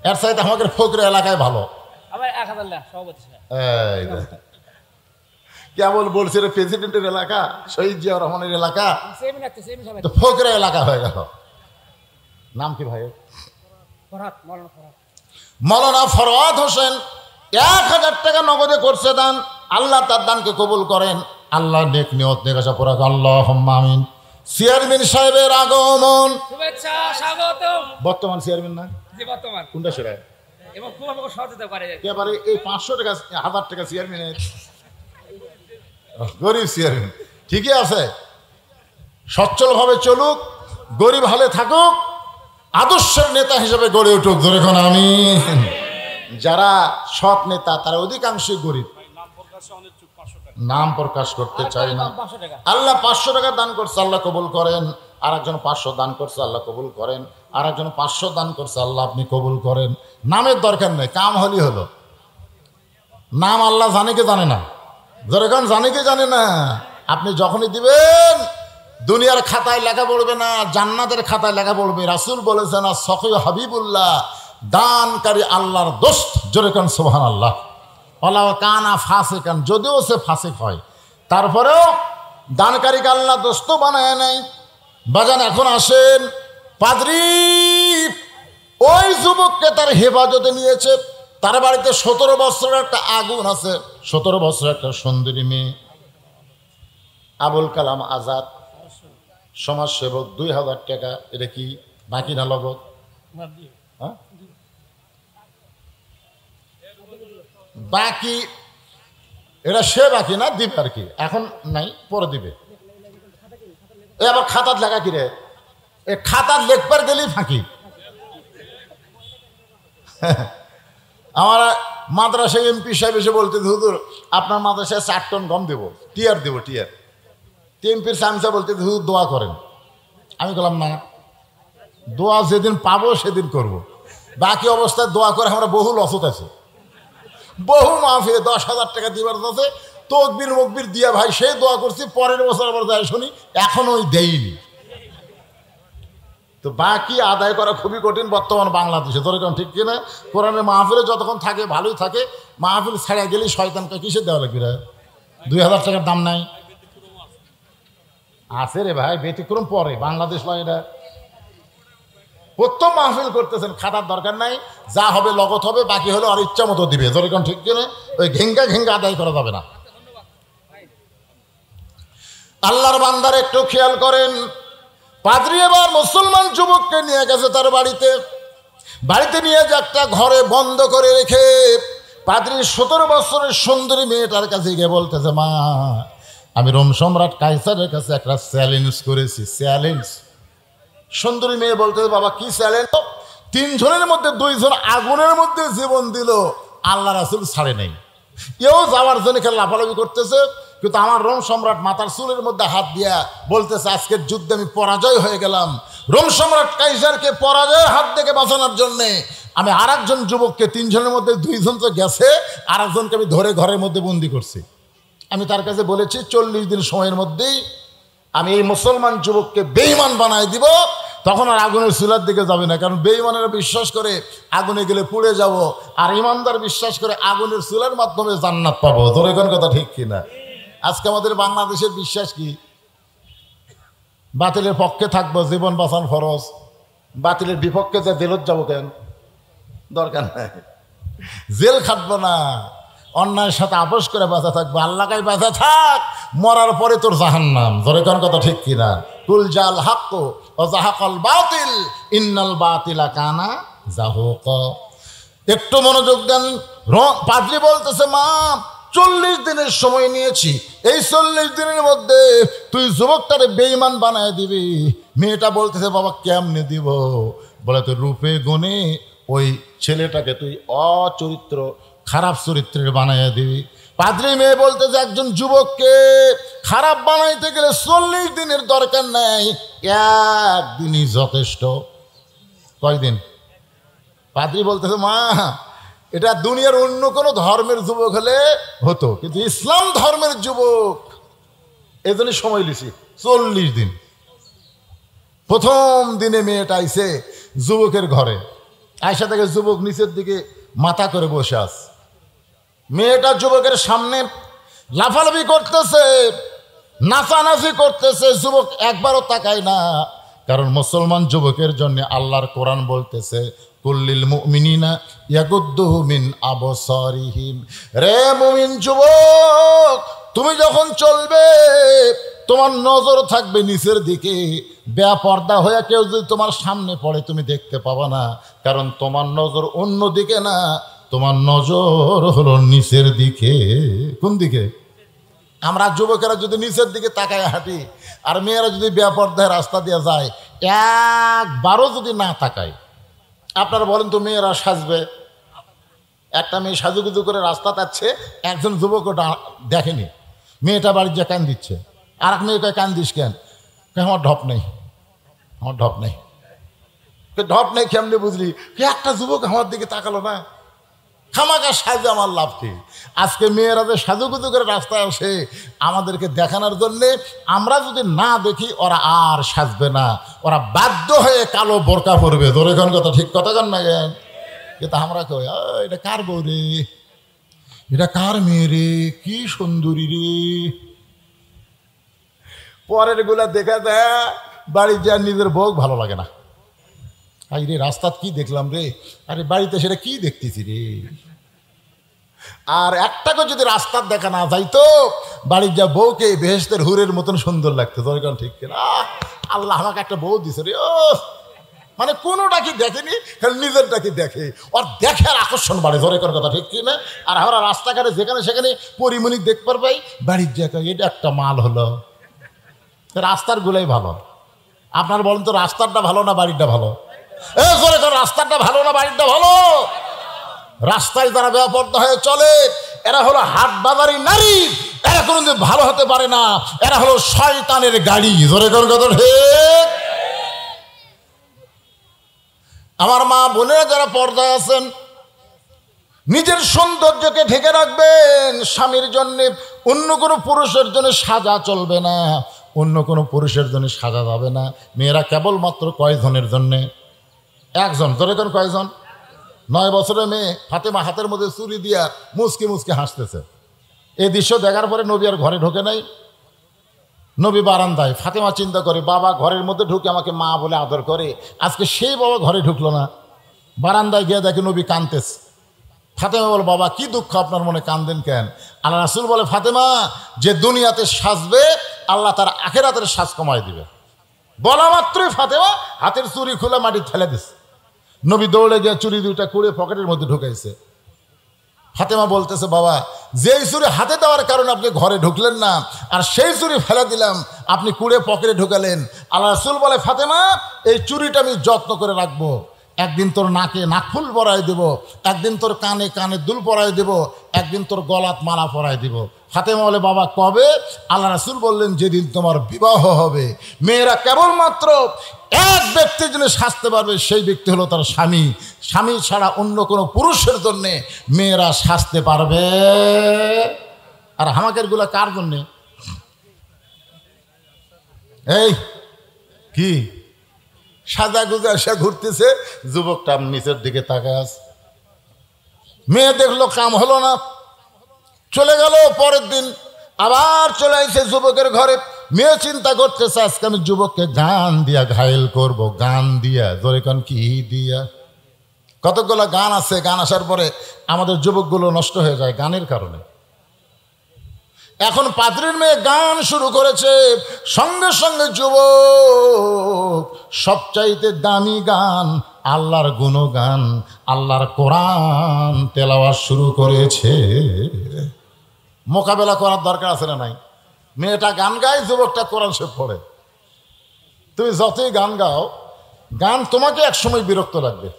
এর চাইতে আমাদের ফকরে এলাকায় ভালো। কেবল বলছে রে প্রেসিডেন্টের এলাকা, শহীদ জিয়াউর রহমানের এলাকা, তো ফকরে এলাকা হয়ে গেল। নাম কি ভাই? মাওলানা ফরওয়াদ হোসেন 1000 টাকা নগদে করছে দান, আল্লাহ তার দানকে কবুল করেন। আল্লাহ নেক নিয়ত নিরাশা পুরা আল্লাহুম্মা আমিন। চেয়ারম্যান সাহেবের আগমন, শুভেচ্ছা স্বাগতম। বর্তমান চেয়ারম্যান না, জি বর্তমান কোনটা সেটা এবং খুব আমাকে সহযোগিতা করে। এবারে এই 500 টাকা 1000 টাকা চেয়ারম্যানের, গরিব চেয়ারম্যান ঠিকই আছে, সচ্ছলভাবে চলুক, গরিব হালে থাকুক, আদর্শের নেতা হিসেবে গড়ে উঠুক। ধরে কোন আমিন। যারা সৎ নেতা তারা অধিকাংশই গরিব, নাম প্রকাশ করতে চাই না। আল্লাহ 500 টাকা দান করছে, আল্লাহ কবুল করেন। আর একজন 500 দান করছে, আল্লাহ কবুল করেন। আর একজন 500 দান করছে, আল্লাহ আপনি কবুল করেন। নামের দরকার নেই, কাম হলি হলো। নাম আল্লাহ জানে কে জানে না, যেরকম জানে কে জানে না। আপনি যখনই দিবেন দুনিয়ার খাতায় লেখা পড়বে না, জান্নাতের খাতায় লেখা পড়বে। রাসূল বলেছেন সখী হাবিবুল্লাহ, দানকারী আল্লাহর দোস্ত। যেরকম সুবহানাল্লাহ। আল্লাহ কানা ফাসিকান, যদিও সে ফাসিক হয় তারপরেও দানকারীকে আল্লাহ দোস্ত বানায় নাই। বাজান এখন আসেন, পাদ্রী ওই যুবককে তার হেফাজতে নিয়েছে। তার বাড়িতে 17 বছরের একটা আগুন আছে, 17 বছরের একটা সুন্দরী মেয়ে। আবুল কালাম আজাদ সমাজসেবক, 2000 টাকা। এটা কি বাকি না লগত? হ্যাঁ বাকি, এটা সে বাকি না, দিবে আর কি, এখন নাই, পরে দিবে। এ আবার খাতার লেখা কি রে? এ খাতার লেখবার গেলেই ফাঁকি। আমার মাদ্রাসায় এমপি সাহেব এসে বলতে, হুজুর আপনার মাদ্রাসায় 4 টন গম দেবো, টিয়ার দেবো, টিয়ার। এমপির সামসা বলতে, হুজুর দোয়া করেন। আমি বললাম না, দোয়া যেদিন পাবো সেদিন করব। বাকি অবস্থায় দোয়া করে আমরা বহু লসত আছে, বহু মাহফিলে 10,000 টাকা দিবার আছে, তকবির মকবির দিয়া ভাই সেই দোয়া করছি, পরের বছর আবার যাই শুনি এখনো ওই দেয়নি। তো বাকি আদায় করা খুবই কঠিন বর্তমান বাংলাদেশে। তোর কেমন ঠিক কিনা? কোরআনের মাহফিলে যতক্ষণ থাকে ভালোই থাকে, মাহফিল ছাড়া গেলেই শয়তানকে কিসে দেওয়া লাগবে? 2000 টাকার দাম নাই আছে রে ভাই, ব্যতিক্রম পরে বাংলাদেশ নয় এটা। প্রথম মাহফিল করতেছেন, খাতার দরকার নাই, যা হবে লগত হবে, বাকি হলে আর ইচ্ছা মতো দিবে। যেরকম ঠিক কিনা? ওই ঘেঙ্গা ঘেঙ্গা আদায় করা যাবে না। আল্লাহর বান্দার একটু খেয়াল করেন, পাদ্রী এবার মুসলমান যুবককে নিয়ে গেছে তার বাড়িতে। বাড়িতে নিয়ে যে একটা ঘরে বন্ধ করে রেখে পাদ্রী 17 বছরের সুন্দরী মেয়েটার কাছে গিয়ে বলতেছে, মা আমি রোম সম্রাট কাইসারের কাছে একটা চ্যালেঞ্জ করেছি। চ্যালেঞ্জ? সুন্দরী মেয়ে বলতেছে, বাবা কি চ্যালেঞ্জ? 3 জনের মধ্যে 2 জন আগুনের মধ্যে জীবন দিল, আল্লাহ রাসূল ছাড়ে নাই। এও যাওয়ার জন্য খেলে লাফালাফি করতেছে, কিন্তু আমার রোম সম্রাট মাথার চুলের মধ্যে হাত দিয়া বলতেছে, আজকের যুদ্ধে আমি পরাজয় হয়ে গেলাম। রোম সম্রাট কাইসারকে পরাজয়ের হাত থেকে বাঁচানোর জন্যে আমি আর একজন যুবককে, 3 জনের মধ্যে 2 জন তো গেছে, আর একজনকে আমি ধরে ঘরের মধ্যে বন্দি করছি। আমি তার কাছে বলেছি 40 দিন সময়ের মধ্যেই আমি এই মুসলমান যুবককে বেঈমান বানাই দিব, তখন আর আগুনের চুলার দিকে যাবে না। কারণ বেঈমানেরা বিশ্বাস করে আগুনে গেলে পুড়ে যাব, আর ইমানদার বিশ্বাস করে আগুনের চুলার মাধ্যমে জান্নাত পাবো। তোর এখন কথা ঠিক কিনা? আজকে আমাদের বাংলাদেশের বিশ্বাস কি? বাতিলের পক্ষে থাকবো, জীবন বাঁচান ফরজ। বাতিলের বিপক্ষে যে জেলত যাবো কেন? দরকার নাই, জেল খাটবো না, অন্যায়ের সাথে আপোষ করে বাঁচা থাকবো। আল্লাহকে বাঁচা থাক, মরার পরে তোর জাহান্নাম। ধরে কোন কথা ঠিক কিনা? কুল জাল হাক্ক ও জাহাকাল বাতিল ইন্নাল বাতিলা কানা জাহুক। একটু মনোযোগ দেন। পাদ্রী বলতেছে, মা 40 দিনের সময় নিয়েছি, এই 40 দিনের মধ্যে তুই যুবকটারে বেঈমান বানায় দিবি। মেয়েটা বলতেছে, বাবা কেমনে দিব? বলে, তুই রূপে গুণে ওই ছেলেটাকে তুই অচরিত্র খারাপ চরিত্রের বানাইয়া দিবি। পাদ্রী মেয়ে বলতেছে, একজন যুবককে খারাপ বানাইতে গেলে 40 দিনের দরকার নাই, 1 দিনই যথেষ্ট। কয়দিন? পাদ্রী বলতেছে, মা এটা দুনিয়ার অন্য কোনো ধর্মের যুবক হলে হতো, কিন্তু ইসলাম ধর্মের যুবক, এজন্য সময় লিছি 40 দিন। প্রথম দিনে মেয়েটা আইছে যুবকের ঘরে, আয়সা থেকে যুবক নিচের দিকে মাথা করে বসে আছে। মেয়েটা যুবকের সামনে লাফালাফি করতেছে, নাচানাচি করতেছে। যুবক একবারও তাকায় না, কারণ মুসলমান যুবকের জন্য আল্লাহর কোরআন বলতেছে, কুল্লিল মুমিনিনা ইয়াগুদ্দু মিন আবসারিহিম। রে মুমিন যুবক, তুমি যখন চলবে তোমার নজর থাকবে নিচের দিকে। বেপর্দা হয়ে কেউ যদি তোমার সামনে পড়ে তুমি দেখতে পাবা না, কারণ তোমার নজর অন্য দিকে না, তোমার নজর হলো নিচের দিকে। কোন দিকে? আমরা যুবকেরা যদি নিচের দিকে তাকায় হাঁটি আর মেয়েরা যদি বেপর্দায় রাস্তা দিয়ে যায়, একবারও যদি না তাকায়, আপনারা বলেন তো মেয়েরা সাজবে? একটা মেয়ে সাজুগুজু করে রাস্তা তাচ্ছে, একজন যুবক ওটা দেখেনি, মেয়েটা বাড়ির যে কান দিচ্ছে, আর এক মেয়ে কয় কান দিস কেন? আমার ঢপ নেই, আমার ঢপ নেই। ঢপ নেই কেমনি বুঝলি? একটা যুবক আমার দিকে তাকালো না, খামাকা সাজে আমার লাভ কি? আজকে মেয়েরা যে সাজুগুজু করে রাস্তায় আসে আমাদেরকে দেখানোর জন্যে, আমরা যদি না দেখি ওরা আর সাজবে না, ওরা বাধ্য হয়ে কালো বোরকা পরবে। ধরে কোন কথা, ঠিক কথা কন না? কিন্তু আমরা কই এটা কার বউ রে, এটা কার মেয়ে রে, কি সুন্দরী রে। পরের গুলা দেখা যায় বাড়ির যা নিজের বউ ভালো লাগে না। আই রে রাস্তাত কি দেখলাম রে, আরে বাড়িতে সেটা কি দেখতেছি রে। আর একটাকে যদি রাস্তার দেখা না যাইতো, বাড়ির যা বউকে বেহেশতের হুরের মতন সুন্দর লাগতো। দরকার ঠিক কিনা? আল্লাহ আমাকে একটা বউ দিছে রে। ও মানে কোনোটা কি দেখেনি, খালি নিজেরটা কি দেখে, ওর দেখার আকর্ষণ বাড়ে। দরকার কথা ঠিক কিনা? আর আমরা রাস্তাঘাটে যেখানে সেখানে পরিমণিক দেখতে পারবাই, বাড়ির জায়গায় এটা একটা মাল হলো। রাস্তার গুলাই ভালো। আপনার বলেন তো রাস্তারটা ভালো না বাড়িটা ভালো? রাস্তাটা ভালো না বাড়িটা ভালো? রাস্তায় যারা বেপর্দা হয়ে চলে এরা হলো হাট বাজারি নারী, এরা কোনোদিন ভালো হতে পারে না, এরা হলো শয়তানের গাড়ি। জোরে কোন কথা ঠিক? আমার মা বোনেরা যারা পর্দায় আছেন, নিজের সৌন্দর্যকে ঢেকে রাখবেন। স্বামীর জন্যে অন্য কোনো পুরুষের জন্য সাজা চলবে না, অন্য কোনো পুরুষের জন্য সাজা যাবে না। মেয়েরা কেবলমাত্র কয়জনের জন্যে? একজন। ধরে কোন কয়জন? 9 বছরের মেয়ে ফাতেমা হাতের মধ্যে চুরি দিয়া মুচকি মুচকি হাসতেছে। এই দৃশ্য দেখার পরে নবী আর ঘরে ঢোকে নাই, নবী বারান্দায়। ফাতেমা চিন্তা করে বাবা ঘরের মধ্যে ঢুকে আমাকে মা বলে আদর করে, আজকে সেই বাবা ঘরে ঢুকলো না। বারান্দায় গিয়ে দেখে নবী কাঁদতেছে। ফাতেমা বলে বাবা কি দুঃখ আপনার মনে, কান্দেন কেন? আল্লাহ রাসূল বলে ফাতেমা যে দুনিয়াতে সাজবে আল্লাহ তার আখিরাতের সাজ কমায় দিবে। বলা মাত্রই ফাতেমা হাতের চুরি খুলে মাটি ঠেলে দিছে। নবী দৌড়ে গিয়ে চুরি দুইটা কুড়ে পকেটের মধ্যে ঢুকাইছে। ফাতেমা বলতেছে বাবা যেই চুরি হাতে দেওয়ার কারণে আপনি ঘরে ঢুকলেন না, আর সেই চুরি ফেলে দিলাম, আপনি কুড়ে পকেটে ঢুকালেন। আল্লাহ রাসূল বলে ফাতেমা এই চুরিটা আমি যত্ন করে রাখবো, একদিন তোর নাকে নাকফুল পরাই দেব, একদিন তোর কানে কানের দুল পরাই দেব, একদিন তোর গলাত মালা পরাই দেব। ফাতেমা বলে বাবা কবে? আল্লাহ রাসূল বললেন যেদিন তোমার বিবাহ হবে। মেয়েরা কেবলমাত্র এক ব্যক্তির জন্য সাজতে পারবে, সেই ব্যক্তি হলো তার স্বামী। স্বামী ছাড়া অন্য কোনো পুরুষের জন্যে মেয়েরা সাজতে পারবে। আর হামাকের গুলা কার জন্যে? এই কি সাজা গুজা এসে ঘুরতেছে, যুবকটা নিচের দিকে তাকায় আছে। মেয়ে দেখলো কাম হলো না, চলে গেল। পরের দিন আবার চলে আসছে যুবকের ঘরে। মেয়ে চিন্তা করতেছে আজকে আমি যুবককে গান দিয়া ঘায়েল করব। গান দিয়া, জোরে কান কি দিয়া? কতগুলো গান আছে, গান আসার পরে আমাদের যুবকগুলো নষ্ট হয়ে যায় গানের কারণে। এখন পাদ্রীর মেয়ে গান শুরু করেছে, সঙ্গে সঙ্গে যুবক সবচাইতে দামি গান আল্লাহর গুণগান, আল্লাহর কোরআন তেলাওয়াত শুরু করেছে। মোকাবেলা করার দরকার আছে না নাই? মেয়েটা গান গায়, যুবকটা কোরআন শরীফ পড়ে। তুমি যতই গান গাও, গান তোমাকে একসময় বিরক্ত লাগবে।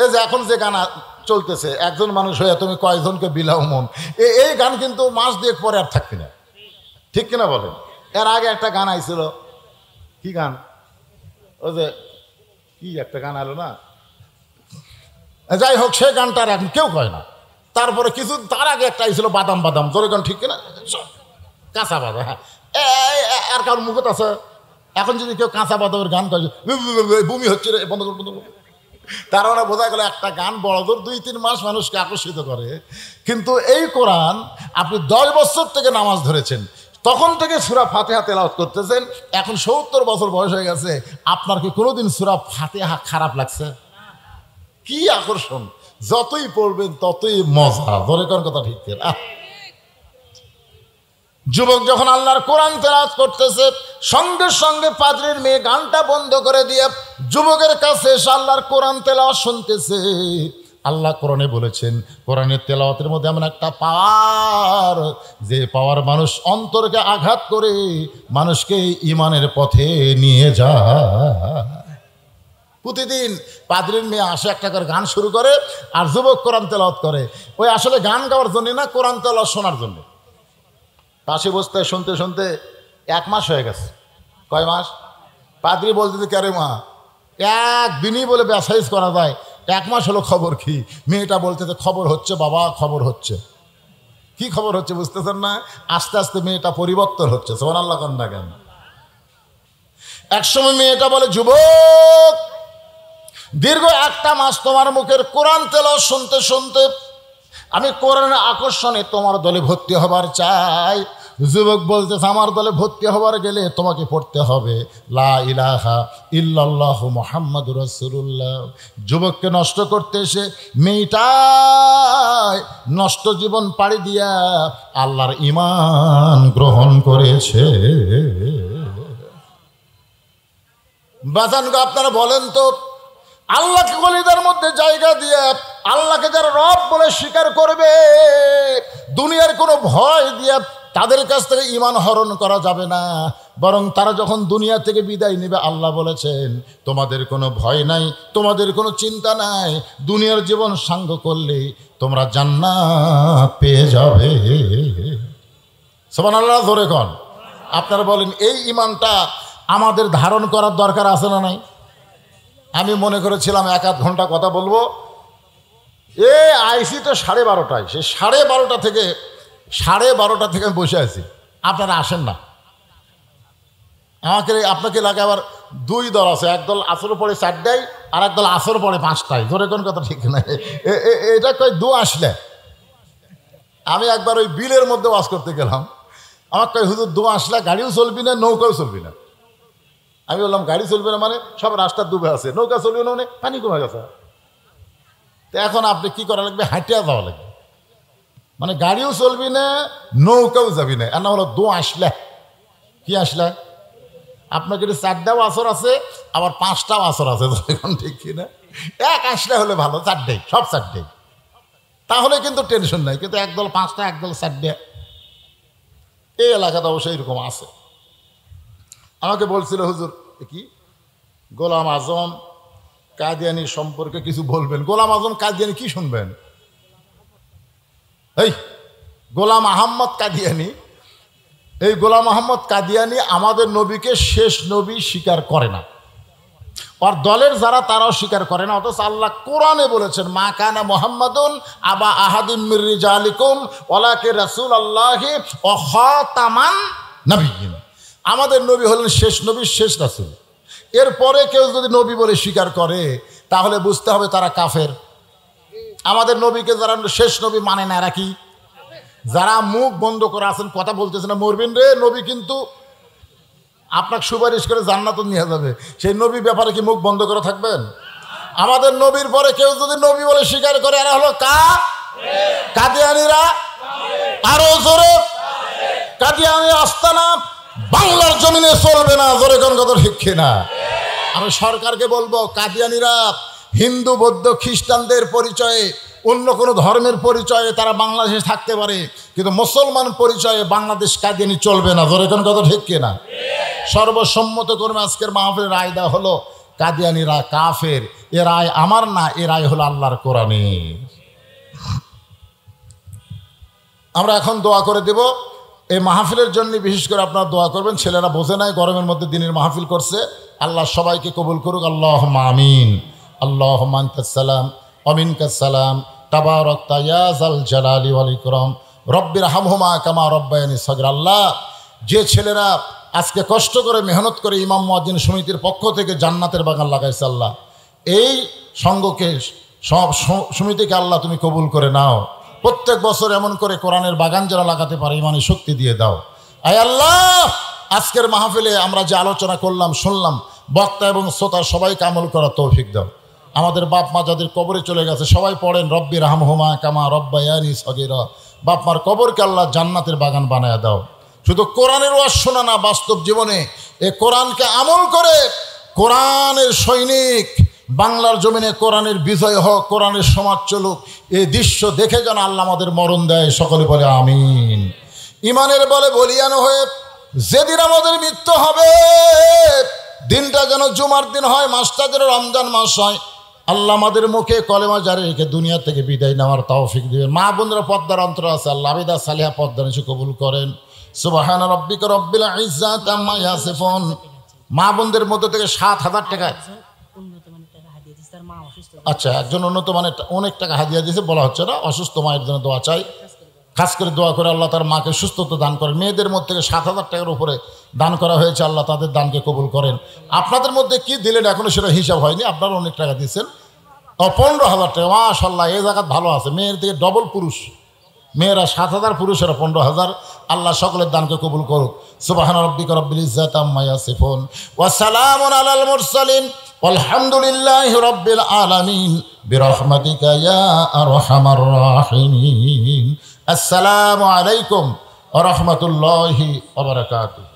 এই যে এখন যে গান চলতেছে, একজন মানুষ হয়ে তুমি কয়জনকে বিলাও মন, এই গান কিন্তু মাস দিয়ে পরে আর থাকবে না, ঠিক কিনা বলেন? এর আগে একটা গান আইছিল, কি গান? ওই যে কি একটা গান আলো না, যাই হোক সে গানটা আর এখন কেউ কয় না। তারপরে কিছু তার আগে একটা আইছিল বাদাম বাদাম, জোরে গান, ঠিক কিনা? কাঁচা বাদাম, হ্যাঁ। আর কারোর মুখত আছে এখন যদি কেউ কাঁচা বাদামের গান কয় বমি হচ্ছে রে, বন্ধ বন্ধ। তার মানে বোঝা গেল একটা গান বড় জোর 2-3 মাস মানুষকে আকর্ষিত করে। কিন্তু এই কোরআন আপনি 10 বছর থেকে নামাজ ধরেছেন, তখন থেকে সূরা ফাতিহা তেলাওয়াত করতেছেন, এখন 70 বছর বয়স হয়ে গেছে, আপনার কি কোনোদিন সূরা ফাতিহা খারাপ লাগছে? কি আকর্ষণ, যতই পড়বেন ততই মজা। ধরে কোন কথা ঠিক না? যুবক যখন আল্লাহর কোরআন তেলাওয়াত করতেছে, সঙ্গে সঙ্গে পাদ্রীর মেয়ে গানটা বন্ধ করে দিয়ে যুবকের কাছে এসে আল্লাহর কোরআন তেলাওয়াত শুনতেছে। আল্লাহ কোরআনে বলেছেন, কোরআনের তেলাওয়াতের মধ্যে এমন একটা পাওয়ার, যে পাওয়ার মানুষ অন্তরকে আঘাত করে মানুষকে ঈমানের পথে নিয়ে যায়। প্রতিদিন পাদ্রীর মেয়ে আসে, একটা করে গান শুরু করে, আর যুবক কোরআন তেলাওয়াত করে। ওই আসলে গান গাওয়ার জন্য না, কোরআন তেলাওয়াত শোনার জন্য। পাশে বসতে শুনতে শুনতে 1 মাস হয়ে গেছে। কয় মাস? পাদ্রী বলতে কেরে মা, একদিনই বলে ব্যাসাইজ করা যায়, 1 মাস হলো খবর কি? মেয়েটা বলতেছে খবর হচ্ছে বাবা, খবর হচ্ছে। কি খবর হচ্ছে বুঝতেছেন না? আস্তে আস্তে মেয়েটা পরিবর্তন হচ্ছে। সুবহানাল্লাহ কান্না কেন? একসময় মেয়েটা বলে, যুবক, দীর্ঘ 1 মাস তোমার মুখের কোরআন তেলাওয়াত শুনতে শুনতে আমি কোরআনের আকর্ষণে তোমার দলে ভর্তি হবার চাই। যুবক বলতেছে, আমার দলে ভর্তি হবার গেলে তোমাকে পড়তে হবে লা ইলাহা ইল্লাল্লাহু মুহাম্মাদুর রাসূলুল্লাহ। যুবককে নষ্ট করতে এসে মেয়েটাই নষ্ট জীবন পাড়ি দিয়া আল্লাহর ঈমান গ্রহণ করেছে। বাজানগো, আপনারা বলেন তো, আল্লাহকে কলিজার মধ্যে জায়গা দিয়ে আল্লাহকে যারা রব বলে স্বীকার করবে, দুনিয়ার কোনো ভয় দিয়ে তাদের কাছ থেকে ঈমান হরণ করা যাবে না। বরং তারা যখন দুনিয়া থেকে বিদায় নেবে, আল্লাহ বলেছেন তোমাদের কোনো ভয় নাই, তোমাদের কোনো চিন্তা নাই, দুনিয়ার জীবন সাঙ্গ করলে তোমরা জান্নাত পেয়ে যাবে। সুবহানাল্লাহ, ধরে কোন? আপনারা বলেন, এই ঈমানটা আমাদের ধারণ করার দরকার আছে না নাই? আমি মনে করেছিলাম 1-8 ঘন্টা কথা বলবো, আইসি তো 12:30টায়। সে 12:30 থেকে আমি বসে আছি, আপনারা আসেন না। আপনাকে লাগে আবার 2 দল আছে, একদল আসর পড়ে 4টায়, আর একদল আসর পড়ে 5টায়। ধরে কোন কথা ঠিক না? এটা কয় দু আসলে। আমি একবার ওই বিলের মধ্যে ওয়াজ করতে গেলাম, আমার কয় হুজুর দু আসলে গাড়িও চলবি না, নৌকাও চলবি না। আমি বললাম গাড়ি চলবে না মানে? সব রাস্তা ডুবে আছে, নৌকা চলবে না মানে পানি কমে গেছে। তো এখন আপনি কি করা লাগবে? হাঁটিয়া যাওয়া লাগবে। মানে গাড়িও চলবি না, নৌকাও যাবি না। আর না হলো দু আসলে। কি আসলে? আপনাকে 4টাও আসর আছে, আবার 5টাও আসর আছে। এখন ঠিক কিনা? 1 আসলে হলে ভালো, 4টাই, সব 4টাই, তাহলে কিন্তু টেনশন নাই। কিন্তু একদল 5টা, একদল 4টে, এই এলাকাতে অবশ্যই এরকম আছে। আমাকে বলছিল হুজুর কি গোলাম আজম কাদিয়ানি সম্পর্কে কিছু বলবেন। গোলাম আজম কাদিয়ানি কি শুনবেন? এই গোলাম আহম্মদ কাদিয়ানি, এই গোলাম আহম্মদ কাদিয়ানি আমাদের নবীকে শেষ নবী স্বীকার করে না, আর দলের যারা তারাও স্বীকার করে না। অথচ আল্লাহ কোরআনে বলেছেন, মা কানা মুহাম্মাদুন আবা আহাদিম মির রিজালিকুম ওয়ালাকিন রাসূলুল্লাহি ওয়া খাতামান নাবিয়্যিন। আমাদের নবী হলেন শেষ নবী, শেষ রাসূল। এরপরে কেউ যদি নবী বলে স্বীকার করে তাহলে বুঝতে হবে তারা কাফের। আমাদের নবীকে যারা শেষ নবী মানে না, এরা কি? যারা মুখ বন্ধ করে আছেন, কথা বলতেছে না, মরবেন রে, নবী কিন্তু আপনাকে সুপারিশ করে জান্নাত নিয়ে যাবে, সেই নবী ব্যাপারে কি মুখ বন্ধ করে থাকবেন? আমাদের নবীর পরে কেউ যদি নবী বলে স্বীকার করে, এরা হলো কাদিয়ানীরা। আরো জোরে, কাদিয়ানী আস্তানা বাংলার জমিনে চলবে না। জোরে কোন কথা ঠিক না? আমি সরকারকে বলবো, কাদিয়ানীরা হিন্দু, বৌদ্ধ, খ্রিস্টানদের পরিচয়ে, অন্য কোনো ধর্মের পরিচয়ে তারা বাংলাদেশে থাকতে পারে, কিন্তু মুসলমান পরিচয়ে বাংলাদেশ কাদিয়ানি চলবে না। জোরে কোন কথা ঠিক না? সর্বসম্মত কর্মে আজকের মাহফিলের রায় দেওয়া হলো কাদিয়ানীরা কাফের। এ রায় আমার না, এ রায় হলো আল্লাহর কোরআনের। আমরা এখন দোয়া করে দেব এই মাহফিলের জন্য। বিশেষ করে আপনারা দোয়া করবেন, ছেলেরা বোঝে নাই গরমের মধ্যে দিনের মাহফিল করছে। আল্লাহ সবাইকে কবুল করুক। আল্লাহুম্মা আমিন। আল্লাহুম্মা আনতাস সালাম ওয়া মিনকাস সালাম তাবারাকতা ইয়া যাল জালালি ওয়াল ইকরাম রব্বিরহামহুমা কামা রব্বায়ানি সগীরা। আল্লাহ, যে ছেলেরা আজকে কষ্ট করে মেহনত করে ইমাম মুয়াজ্জিন সমিতির পক্ষ থেকে জান্নাতের বাগান লাগাইছে, আল্লাহ এই সঙ্গকে, সব সমিতিকে আল্লাহ তুমি কবুল করে নাও। প্রত্যেক বছর এমন করে কোরআনের বাগান যারা লাগাতে পারে ইমানি শক্তি দিয়ে দাও। আয় আল্লাহ, আজকের মাহফিলে আমরা যে আলোচনা করলাম, শুনলাম, বক্তা এবং শ্রোতা সবাইকে আমল করার তৌফিক দাও। আমাদের বাপ মা যাদের কবরে চলে গেছে সবাই পড়েন রব্বির রাহমহুমা কামা রব্বায়ানি সগীরা। বাপ মার কবরকে আল্লাহ জান্নাতের বাগান বানায় দাও। শুধু কোরআনের ওয়াজ শোনা না, বাস্তব জীবনে এ কোরআনকে আমল করে কোরআনের সৈনিক বাংলার জমিনে কোরআনের বিজয় হোক, কোরআনের সমাজ চলুক, এই দৃশ্য দেখে যেন আল্লাহ আমাদের মরণ দেয়। সকলে বলে আমিন। ইমানের বলে বলিয়ান হয়ে যেদিন আমাদের মৃত্যু হবে, দিনটা যেন জুমার দিন হয়, মাসটা যেন রমজান মাস হয়। আল্লাহ আমাদের মুখে কলেমা জারি রেখে দুনিয়া থেকে বিদায় নেওয়ার তৌফিক দিবেন। মা বোনরা পর্দার অন্তর আছে, আল্লাহ আবিদা সালিহা পর্দার নিচে কবুল করেন। সুবহান রাব্বিকা রব্বিল ইজ্জাতি আম্মা ইয়াসিফুন। মা বোনদের মধ্যে থেকে 7,000 টাকা, আচ্ছা একজন উন্নত মানের অনেক টাকা হাদিয়া দিয়েছে, বলা হচ্ছে না। অসুস্থ মায়ের জন্য দোয়া চাই, খাস করে দোয়া করে আল্লাহ তার মাকে সুস্থতা দান করেন। মেয়েদের মধ্যে থেকে 7,000 টাকার উপরে দান করা হয়েছে, আল্লাহ তাদের দানকে কবুল করেন। আপনাদের মধ্যে কি দিলেন এখনো সেটা হিসাব হয়নি, আপনারা অনেক টাকা দিয়েছেন। 15,000 টাকা, মাশাআল্লাহ, এই জায়গা ভালো আছে। মেয়ের থেকে ডবল পুরুষ, মেয়েরা 7,000, পুরুষেরা 15,000। আল্লাহ সকলের দানকে কবুল করুক। সুবহান রাব্বিকা রব্বিল ইজ্জাতি আম্মা ইয়াসিফুন ওয়া সালামুন আলাল মুরসালিন আলহামদুলিল্লাহি রাব্বিল আলামিন বিরহমাতিকা ইয়া আরহামার রাহিমিন। আসসালামু আলাইকুম ওয়া রাহমাতুল্লাহি ওয়া বারাকাতুহু।